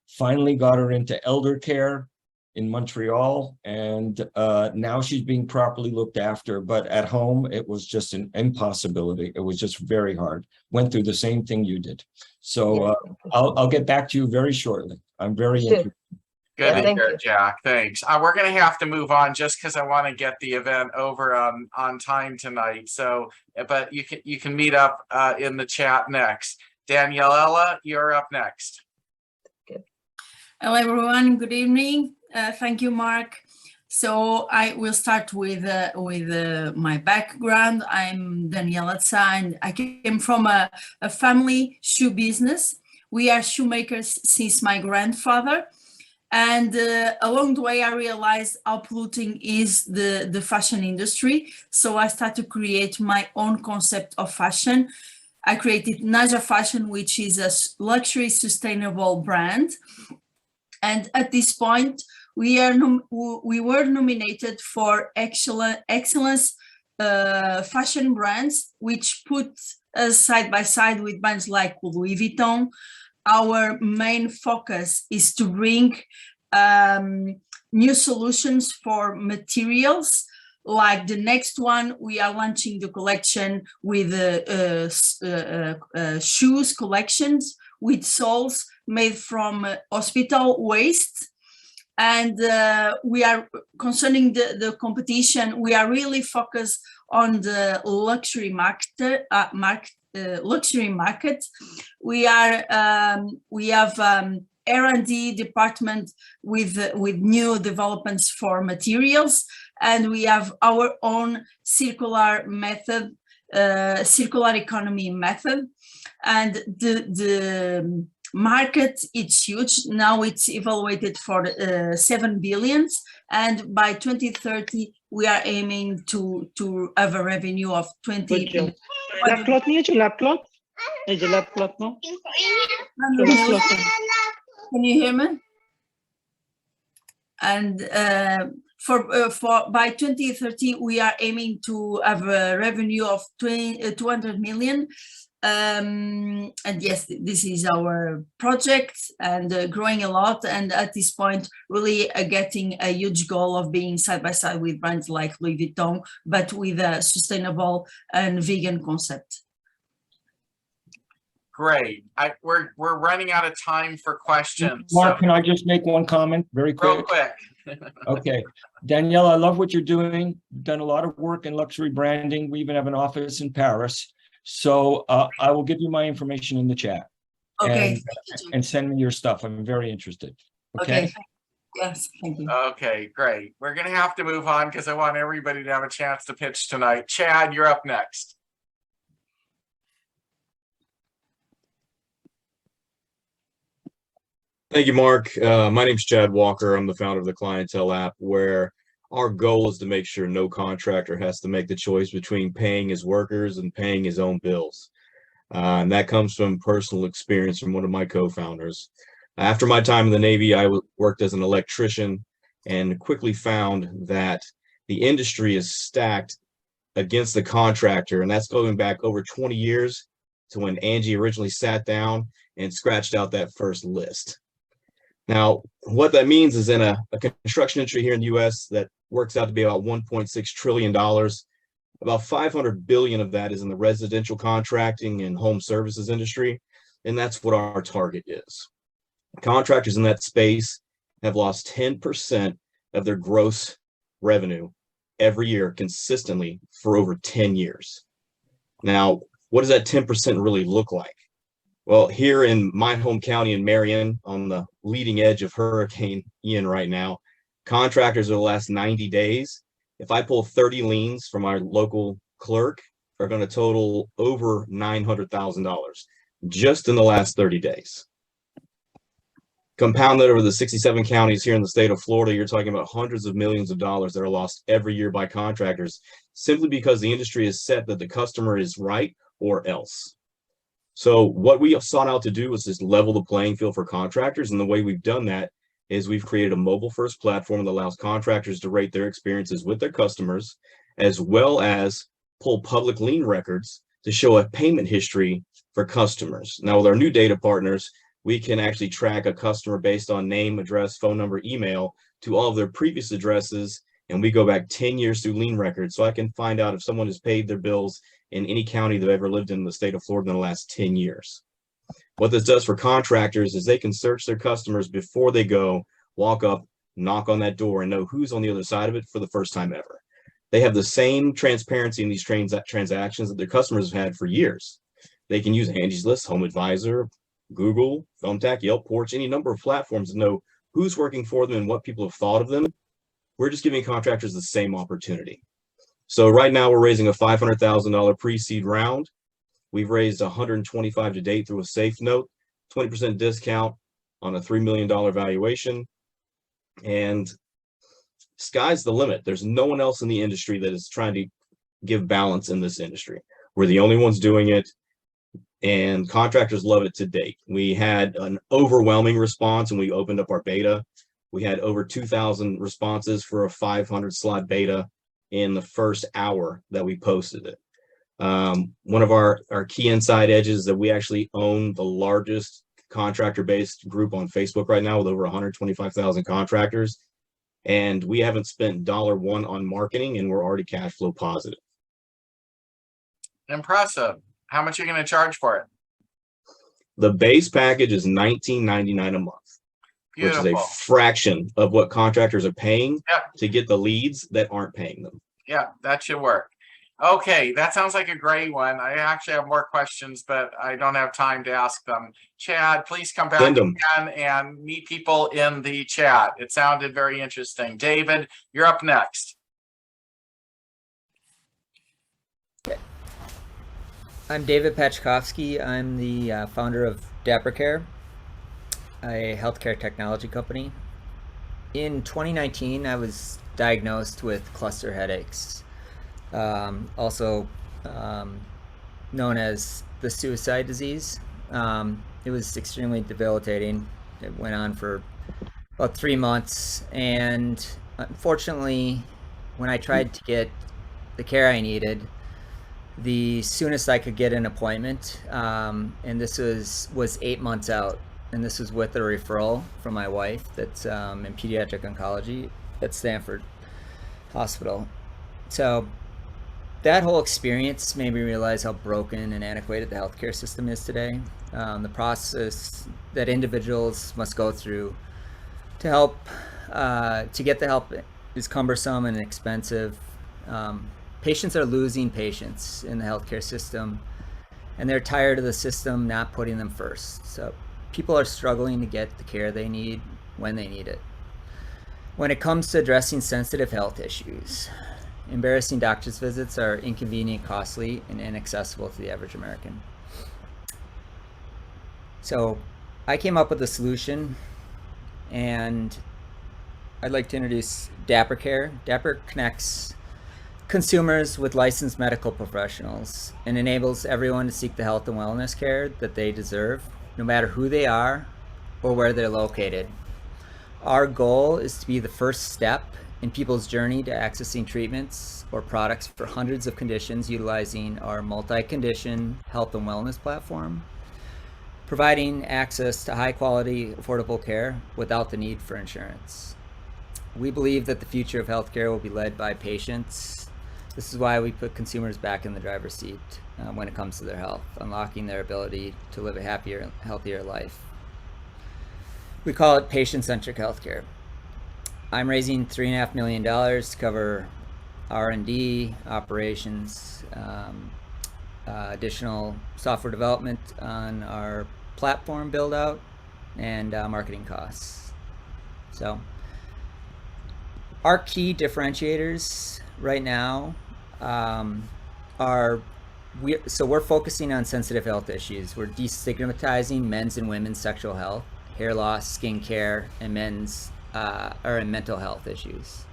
Finally got her into elder care in Montreal, and now she's being properly looked after. But at home, it was just an impossibility. It was just very hard. Went through the same thing you did. So I'll get back to you very shortly. I'm very interested. Good to hear, Jack. Thanks. We're going to have to move on just because I want to get the event over on time tonight. So, but you can meet up in the chat next. Daniela, you're up next. Hello, everyone. Good evening. Thank you, Mark. So I will start with my background. I'm Daniela Tsa, and I came from a family shoe business. We are shoemakers since my grandfather. And along the way, I realized how polluting is the fashion industry. So I started to create my own concept of fashion. I created Naja Fashion, which is a luxury sustainable brand. And at this point, we were nominated for excellence fashion brands, which put us side by side with brands like Louis Vuitton. Our main focus is to bring new solutions for materials. Like the next one, we are launching the collection with shoes collections with soles made from hospital waste. And we are concerning the competition. We are really focused on the luxury market. Luxury market. We have R&D department with new developments for materials, and we have our own circular method, circular economy method, and the market, it's huge. Now it's evaluated for 7 billion, and by 2030 we are aiming to have a revenue of 20. Lap cloth नहीं है जो lap cloth? ये जो lap cloth no? Can you hear me? And for by 2030 we are aiming to have a revenue of 200 million. And yes, this is our project, and growing a lot, and at this point really getting a huge goal of being side by side with brands like Louis Vuitton, but with a sustainable and vegan concept. Great. We're running out of time for questions. Mark, can I just make one comment very quick? Real quick. Okay. Danielle, I love what you're doing. You've done a lot of work in luxury branding. We even have an office in Paris. So I will give you my information in the chat. Okay, and, thank you, Jim. and send me your stuff. I'm very interested. Okay, Okay. yes, thank you. Okay, great. We're gonna have to move on because I want everybody to have a chance to pitch tonight. Chad, you're up next. Thank you, Mark. My name's Chad Walker. I'm the founder of the Clientele app, where our goal is to make sure no contractor has to make the choice between paying his workers and paying his own bills. And that comes from personal experience from one of my co-founders. After my time in the Navy, I worked as an electrician and quickly found that the industry is stacked against the contractor. And that's going back over 20 years to when Angie originally sat down and scratched out that first list. Now, what that means is in a construction industry here in the US that works out to be about $1.6 trillion, about 500 billion of that is in the residential contracting and home services industry. And that's what our target is. Contractors in that space have lost 10% of their gross revenue every year consistently for over 10 years. Now, what does that 10% really look like? Well, here in my home county in Marion, on the leading edge of Hurricane Ian right now, contractors over the last 90 days, if I pull 30 liens from our local clerk, are going to total over $900,000 just in the last 30 days. Compound that over the 67 counties here in the state of Florida, you're talking about hundreds of millions of dollars that are lost every year by contractors, simply because the industry is set that the customer is right or else. So what we have sought out to do is just level the playing field for contractors. And the way we've done that is we've created a mobile first platform that allows contractors to rate their experiences with their customers, as well as pull public lien records to show a payment history for customers. Now, with our new data partners, we can actually track a customer based on name, address, phone number, email to all of their previous addresses. And we go back 10 years through lien records. So I can find out if someone has paid their bills in any county they've ever lived in the state of Florida in the last 10 years. What this does for contractors is they can search their customers before they go, walk up, knock on that door, and know who's on the other side of it for the first time ever. They have the same transparency in these transactions that their customers have had for years. They can use Angie's List, Home Advisor, Google, Thumbtack, Yelp, Porch, any number of platforms to know who's working for them and what people have thought of them. We're just giving contractors the same opportunity. So right now we're raising a $500,000 pre-seed round. We've raised 125 to date through a safe note, 20% discount on a $3 million valuation. And sky's the limit. There's no one else in the industry that is trying to give balance in this industry. We're the only ones doing it, and contractors love it to date. We had an overwhelming response when we opened up our beta. We had over 2,000 responses for a 500 slot beta in the first hour that we posted it. One of our key inside edges is that we actually own the largest contractor-based group on Facebook right now with over 125,000 contractors. And we haven't spent $1 on marketing, and we're already cash flow positive. Impressive. How much are you going to charge for it? The base package is $19.99 a month, Beautiful. which is a fraction of what contractors are paying to get the leads that aren't paying them. Yeah, that should work. Okay, that sounds like a great one. I actually have more questions, but I don't have time to ask them. Chad, please come back again and meet people in the chat. It sounded very interesting. David, you're up next. I'm David Pachkovsky. I'm the founder of DapperCare, a healthcare technology company. In 2019, I was diagnosed with cluster headaches, also known as the suicide disease. It was extremely debilitating. It went on for about 3 months, and unfortunately, when I tried to get the care I needed, the soonest I could get an appointment, and this was 8 months out, and this was with a referral from my wife that's in pediatric oncology at Stanford Hospital. So that whole experience made me realize how broken and antiquated the healthcare system is today. The process that individuals must go through to help to get the help is cumbersome and expensive. Patients are losing patients in the healthcare system, and they're tired of the system not putting them first. So people are struggling to get the care they need when they need it. When it comes to addressing sensitive health issues, embarrassing doctor's visits are inconvenient, costly, and inaccessible to the average American. So I came up with a solution, and I'd like to introduce Dapper Care. Dapper connects consumers with licensed medical professionals and enables everyone to seek the health and wellness care that they deserve, no matter who they are or where they're located. Our goal is to be the first step in people's journey to accessing treatments or products for hundreds of conditions utilizing our multi-condition health and wellness platform, providing access to high-quality, affordable care without the need for insurance. We believe that the future of healthcare will be led by patients. This is why we put consumers back in the driver's seat when it comes to their health, unlocking their ability to live a happier, healthier life. We call it patient-centric healthcare. I'm raising $3.5 million to cover R&D, operations, additional software development on our platform build out, and marketing costs. So our key differentiators right now we're focusing on sensitive health issues. We're destigmatizing men's and women's sexual health, hair loss, skin care, and men's and mental health issues.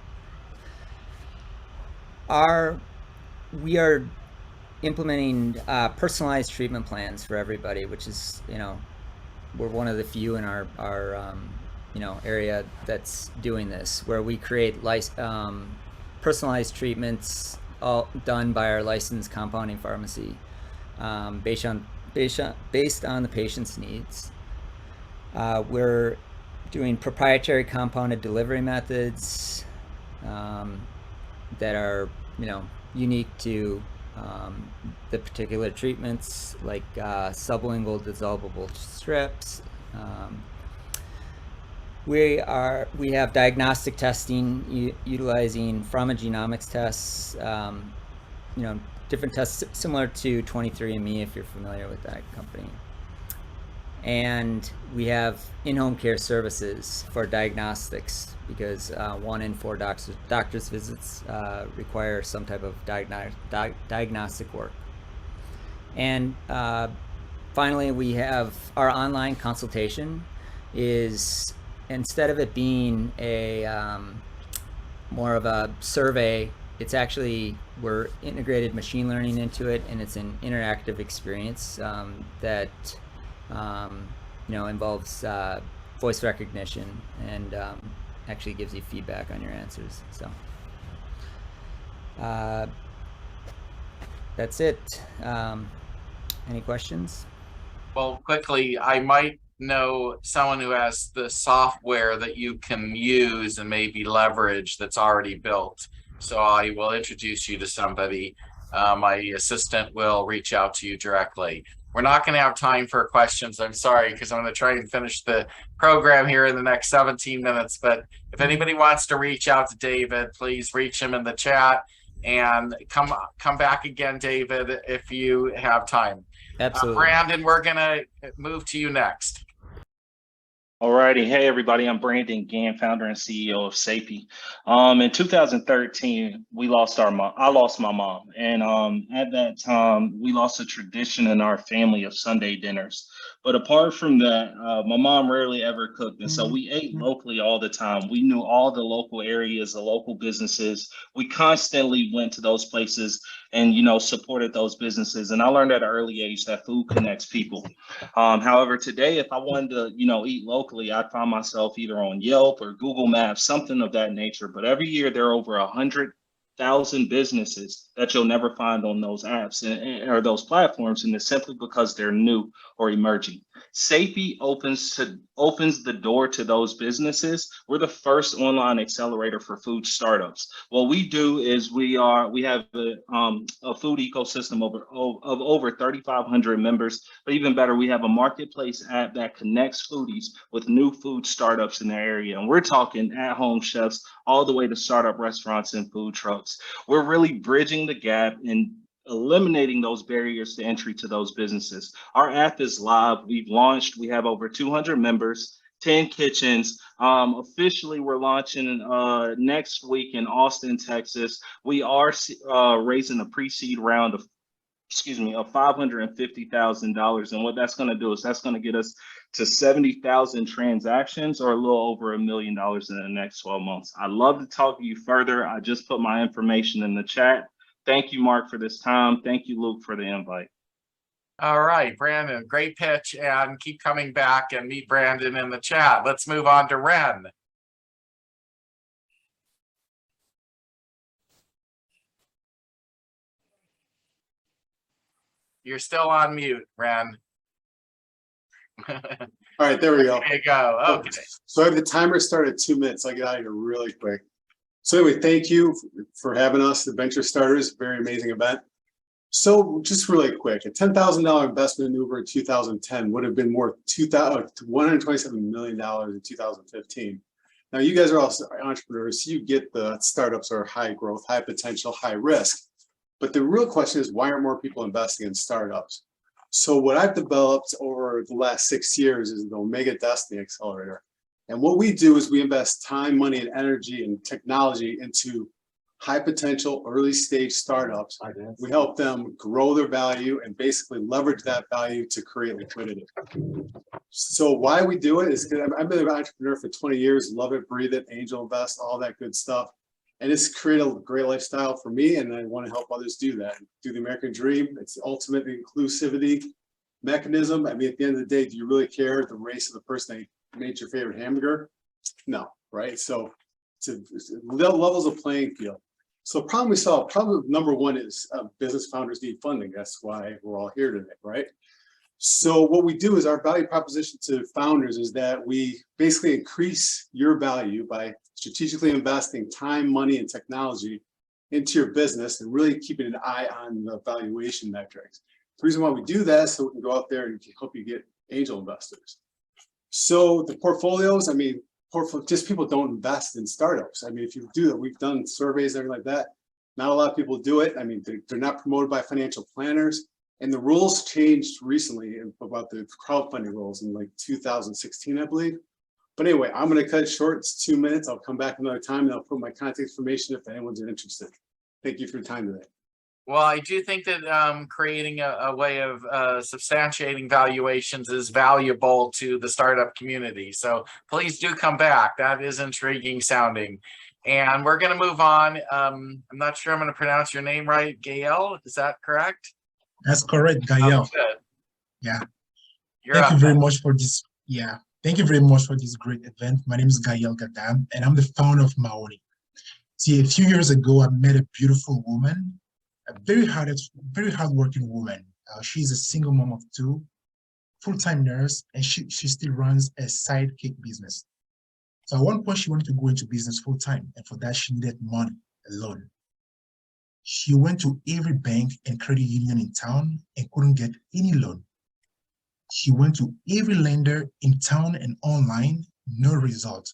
We are implementing personalized treatment plans for everybody, which is, we're one of the few in our area that's doing this, where we create personalized treatments all done by our licensed compounding pharmacy, based on the patient's needs. We're doing proprietary compounded delivery methods that are, unique to the particular treatments, like sublingual dissolvable strips. We have diagnostic testing utilizing pharmacogenomics tests, different tests similar to 23andMe, if you're familiar with that company. And we have in-home care services for diagnostics, because 1 in 4 doctor's visits require some type of diagnostic work. And finally, we have our online consultation. Is instead of it being a more of a survey, it's actually, we're integrated machine learning into it, and it's an interactive experience that involves voice recognition and actually gives you feedback on your answers. So that's it. Any questions? Well, quickly, I might know someone who has the software that you can use and maybe leverage that's already built. So I will introduce you to somebody. My assistant will reach out to you directly. We're not going to have time for questions. I'm sorry, because I'm going to try and finish the program here in the next 17 minutes. But if anybody wants to reach out to David, please reach him in the chat, and come back again, David, if you have time. Absolutely. Brandon, we're going to move to you next. Alrighty, hey everybody, I'm Brandon Gann, founder and CEO of Sapy. In 2013, I lost my mom, and at that time, we lost a tradition in our family of Sunday dinners. But apart from that, my mom rarely ever cooked, and so we ate locally all the time. We knew all the local areas, the local businesses. We constantly went to those places and supported those businesses. And I learned at an early age that food connects people. However, today, if I wanted to, eat locally, I'd find myself either on Yelp or Google Maps, something of that nature. But every year there are over 100,000 businesses that you'll never find on those apps or those platforms, and it's simply because they're new or emerging. Sapy opens the door to those businesses. We're the first online accelerator for food startups. What we do is we have a food ecosystem of over 3,500 members, but even better, we have a marketplace app that connects foodies with new food startups in their area. And we're talking at-home chefs all the way to startup restaurants and food trucks. We're really bridging the gap in eliminating those barriers to entry to those businesses. Our app is live. We've launched. We have over 200 members, 10 kitchens. Officially, we're launching next week in Austin, Texas. We are raising a pre-seed round of $550,000. And what that's going to do is that's going to get us to 70,000 transactions, or a little over $1 million in the next 12 months. I'd love to talk to you further. I just put my information in the chat. Thank you, Mark, for this time. Thank you, Luke, for the invite. All right, Brandon, great pitch, and keep coming back and meet Brandon in the chat. Let's move on to Ren. You're still on mute, Ren. All right, there we go. There you go. Okay. So I have the timer start at 2 minutes. I get out of here really quick. So anyway, thank you for having us, the Venture Starters. Very amazing event. So just really quick, a $10,000 investment in Uber in 2010 would have been worth $127 million in 2015. Now you guys are all entrepreneurs, so you get the startups are high growth, high potential, high risk. But the real question is, why aren't more people investing in startups? So what I've developed over the last 6 years is the Omega Destiny Accelerator. And what we do is we invest time, money, and energy and technology into high potential early stage startups. We help them grow their value and basically leverage that value to create liquidity. So why we do it is because I've been an entrepreneur for 20 years, love it, breathe it, angel invest, all that good stuff. And it's created a great lifestyle for me, and I want to help others do that. Do the American dream. It's the ultimate inclusivity mechanism. I mean, at the end of the day, do you really care the race of the person that made your favorite hamburger? No, right? So it's levels of playing field. So problem we solve, problem number one is business founders need funding. That's why we're all here today, right? So what we do is our value proposition to founders is that we basically increase your value by strategically investing time, money, and technology into your business and really keeping an eye on the valuation metrics. The reason why we do that is so we can go out there and help you get angel investors. So the portfolios, I mean, just people don't invest in startups. I mean, if you do that, we've done surveys and everything like that. Not a lot of people do it. I mean, they're not promoted by financial planners. And the rules changed recently about the crowdfunding rules in like 2016, I believe. But anyway, I'm going to cut it short. It's 2 minutes. I'll come back another time and I'll put my contact information if anyone's interested. Thank you for your time today. Well, I do think that creating a way of substantiating valuations is valuable to the startup community. So please do come back. That is intriguing sounding. And we're going to move on. I'm not sure I'm going to pronounce your name right. Gael, is that correct? That's correct, Gael. Good. Yeah. Thank you very much for this. Yeah. Thank you very much for this great event. My name is Gael Gadam, and I'm the founder of Maoni. See, a few years ago, I met a beautiful woman, a very hardworking woman. She's a single mom of 2, full-time nurse, and she still runs a sidekick business. So at one point, she wanted to go into business full-time, and for that, she needed money, a loan. She went to every bank and credit union in town and couldn't get any loan. She went to every lender in town and online, no result.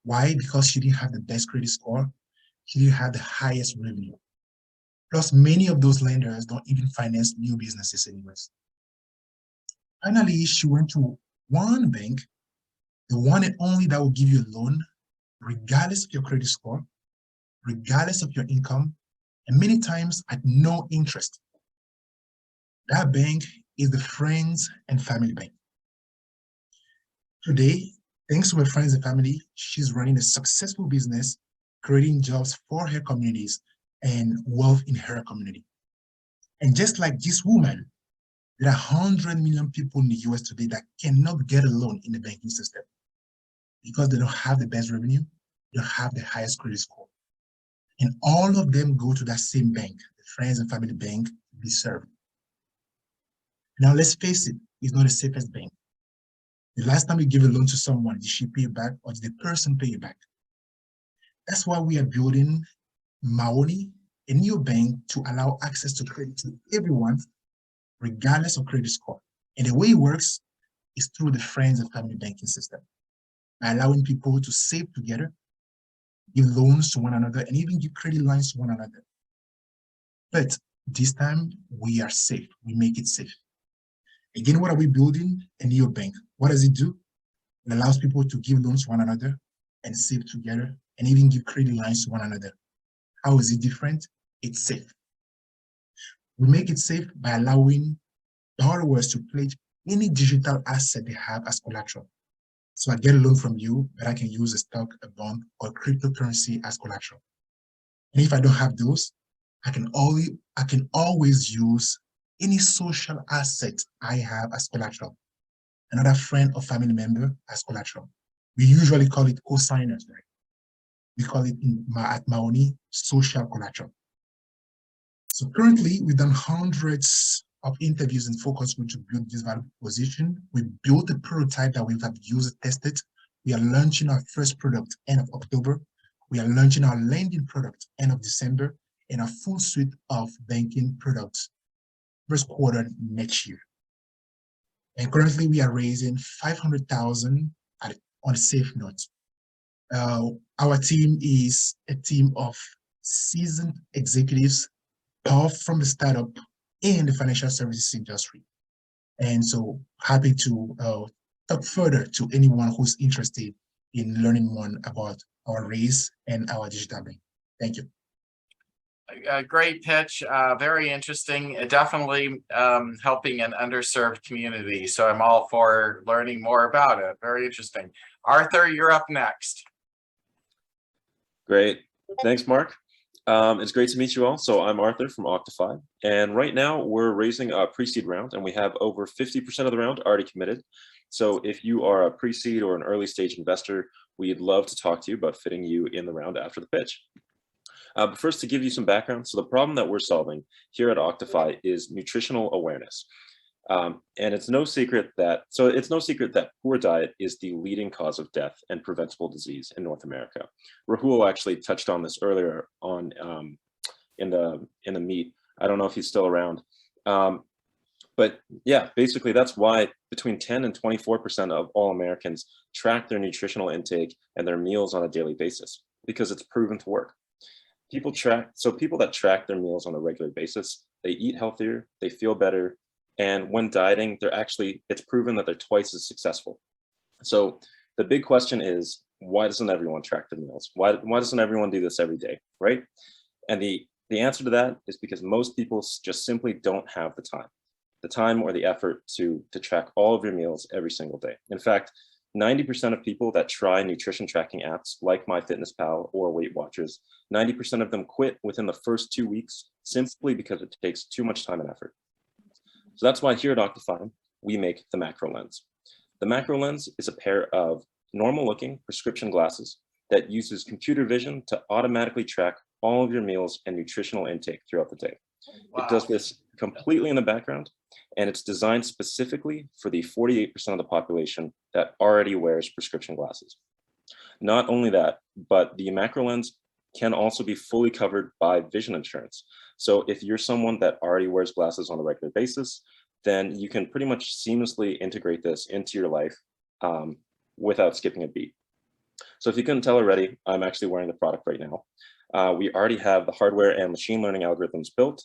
Why? Because she didn't have the best credit score. She didn't have the highest revenue. Plus, many of those lenders don't even finance new businesses anyways. Finally, she went to one bank, the one and only that will give you a loan, regardless of your credit score, regardless of your income, and many times at no interest. That bank is the Friends and Family Bank. Today, thanks to her friends and family, she's running a successful business, creating jobs for her communities and wealth in her community. And just like this woman, there are 100 million people in the US today that cannot get a loan in the banking system because they don't have the best revenue, they don't have the highest credit score. And all of them go to that same bank, the Friends and Family Bank, to be served. Now, let's face it, it's not the safest bank. The last time you give a loan to someone, did she pay you back or did the person pay you back? That's why we are building Maoni, a new bank to allow access to credit to everyone, regardless of credit score. And the way it works is through the Friends and Family banking system, by allowing people to save together, give loans to one another, and even give credit lines to one another. But This time we are safe. We make it safe. Again, what are we building? A neobank. What does it do? It allows people to give loans to one another and save together and even give credit lines to one another. How is it different? It's safe. We make it safe by allowing borrowers to pledge any digital asset they have as collateral. So I get a loan from you, but I can use a stock, a bond, or cryptocurrency as collateral. And if I don't have those, I can always use any social asset I have as collateral. Another friend or family member as collateral. We usually call it co-signers, right? We call it at Maoni social collateral. So currently, we've done hundreds of interviews and focus groups to build this value proposition. We built a prototype that we have used, tested. We are launching our first product end of October. We are launching our lending product end of December, and a full suite of banking products first quarter next year. And currently, we are raising 500,000 on a safe note. Our team is a team of seasoned executives, both from the startup and the financial services industry. And so happy to talk further to anyone who's interested in learning more about our raise and our digital bank. Thank you. A great pitch, very interesting, definitely helping an underserved community. So I'm all for learning more about it. Very interesting. Arthur, you're up next. Great. Thanks, Mark. It's great to meet you all. So I'm Arthur from Octify, and right now we're raising a pre-seed round, and we have over 50% of the round already committed. So if you are a pre-seed or an early stage investor, we'd love to talk to you about fitting you in the round after the pitch. But first, to give you some background, so the problem that we're solving here at Octify is nutritional awareness. And it's no secret that poor diet is the leading cause of death and preventable disease in North America. Rahul actually touched on this earlier on in the meet. I don't know if he's still around. But yeah, basically that's why between 10 and 24% of all Americans track their nutritional intake and their meals on a daily basis, because it's proven to work. People that track their meals on a regular basis, they eat healthier, they feel better, and when dieting, it's proven that they're twice as successful. So the big question is, why doesn't everyone track their meals? Why doesn't everyone do this every day, right? And the answer to that is because most people just simply don't have the time or the effort to track all of your meals every single day. In fact, 90% of people that try nutrition tracking apps like MyFitnessPal or Weight Watchers, 90% of them quit within the first 2 weeks simply because it takes too much time and effort. So that's why here at Octify, we make the Macro Lens. The Macro Lens is a pair of normal looking prescription glasses that uses computer vision to automatically track all of your meals and nutritional intake throughout the day. Wow. It does this completely in the background, and it's designed specifically for the 48% of the population that already wears prescription glasses. Not only that, but the Macro Lens can also be fully covered by vision insurance. So if you're someone that already wears glasses on a regular basis, then you can pretty much seamlessly integrate this into your life without skipping a beat. So if you couldn't tell already, I'm actually wearing the product right now. We already have the hardware and machine learning algorithms built.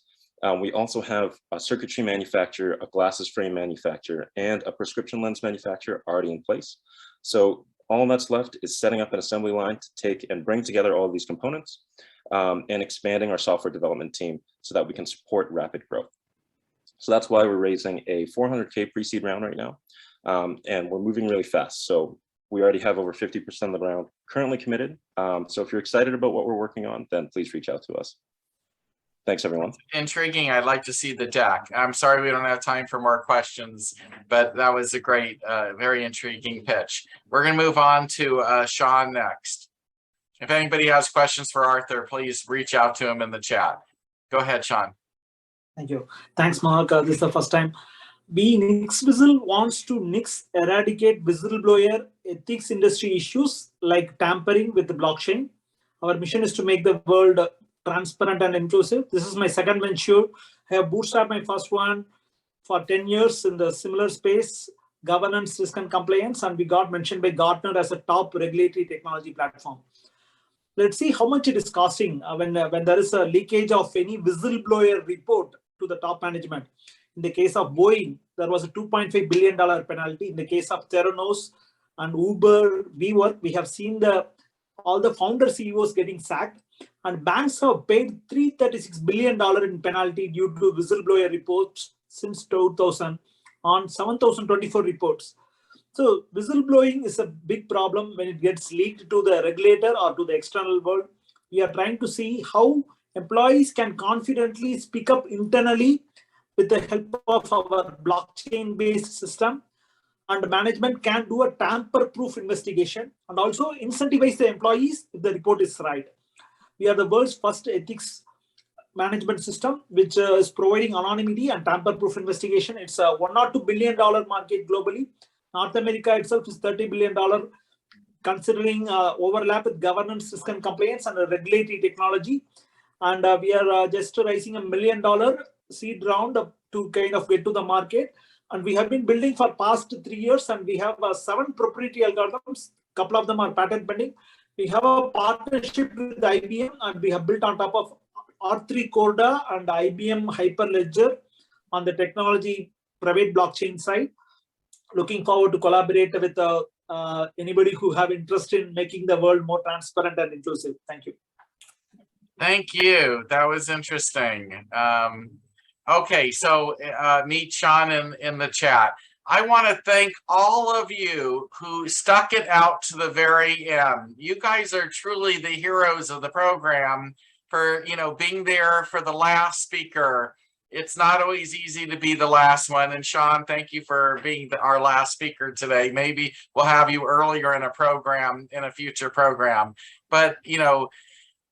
We also have a circuitry manufacturer, a glasses frame manufacturer, and a prescription lens manufacturer already in place. So all that's left is setting up an assembly line to take and bring together all of these components and expanding our software development team so that we can support rapid growth. So that's why we're raising a 400K pre-seed round right now. And we're moving really fast. So we already have over 50% of the round currently committed. So if you're excited about what we're working on, then please reach out to us. Thanks, everyone. Intriguing. I'd like to see the deck. I'm sorry we don't have time for more questions, but that was a great, very intriguing pitch. We're going to move on to Sean next. If anybody has questions for Arthur, please reach out to him in the chat. Go ahead, Sean. Thank you. Thanks, Mark. This is the first time. NixWhistle wants to eradicate whistleblower ethics industry issues like tampering with the blockchain. Our mission is to make the world transparent and inclusive. This is my second venture. I have bootstrapped my first one for 10 years in the similar space, governance, risk and compliance, and we got mentioned by Gartner as a top regulatory technology platform. let's see how much it is costing when there is a leakage of any whistleblower report to the top management. In the case of Boeing, there was a $2.5 billion penalty. In the case of Theranos and Uber, WeWork, we have seen all the founder CEOs getting sacked, and banks have paid $336 billion in penalty due to whistleblower reports since 2000 on 7,024 reports. So whistleblowing is a big problem when it gets leaked to the regulator or to the external world. We are trying to see how employees can confidently speak up internally with the help of our blockchain-based system, and management can do a tamper-proof investigation and also incentivize the employees if the report is right. We are the world's first ethics management system, which is providing anonymity and tamper-proof investigation. It's a $1 or $2 billion market globally. North America itself is $30 billion, considering overlap with governance, risk and compliance, and regulatory technology. And we are just raising $1 million seed round to kind of get to the market. And we have been building for past 3 years, and we have 7 proprietary algorithms. A couple of them are patent pending. We have a partnership with IBM, and we have built on top of R3 Corda and IBM Hyperledger on the technology private blockchain side. Looking forward to collaborate with anybody who have interest in making the world more transparent and inclusive. Thank you. Thank you. That was interesting. Okay, so meet Sean in the chat. I want to thank all of you who stuck it out to the very end. You guys are truly the heroes of the program for, being there for the last speaker. It's not always easy to be the last one. And Sean, thank you for being our last speaker today. Maybe we'll have you earlier in a future program. But,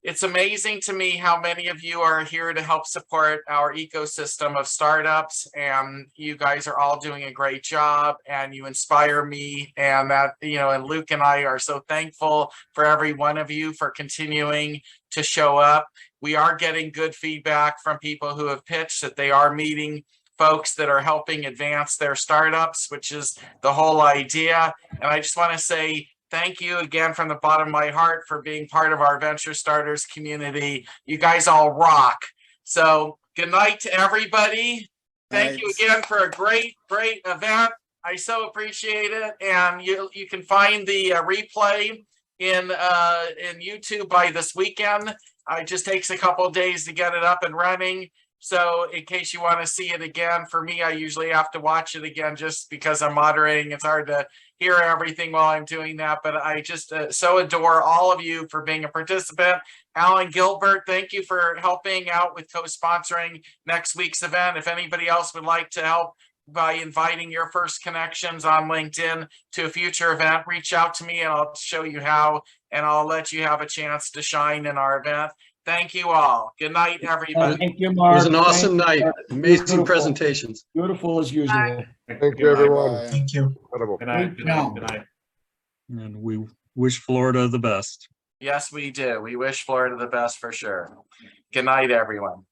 it's amazing to me how many of you are here to help support our ecosystem of startups, and you guys are all doing a great job, and you inspire me, and that, and Luke and I are so thankful for every one of you for continuing to show up. We are getting good feedback from people who have pitched that they are meeting folks that are helping advance their startups, which is the whole idea. And I just want to say thank you again from the bottom of my heart for being part of our Venture Starters community. You guys all rock. So good night to everybody. Thank you again for a great event. I so appreciate it. And you can find the replay in YouTube by this weekend. It just takes a couple of days to get it up and running. So in case you want to see it again, for me, I usually have to watch it again just because I'm moderating. It's hard to hear everything while I'm doing that, but I just so adore all of you for being a participant. Alan Gilbert, thank you for helping out with co-sponsoring next week's event. If anybody else would like to help by inviting your first connections on LinkedIn to a future event, reach out to me and I'll show you how, and I'll let you have a chance to shine in our event. Thank you all. Good night, everybody. Thank you, Mark. It was an awesome night. Amazing presentations. Beautiful as usual. Thank you, everyone. Thank you. Incredible. Good night. Good night. Good night. And we wish Florida the best. Yes, we do. We wish Florida the best for sure. Good night, everyone.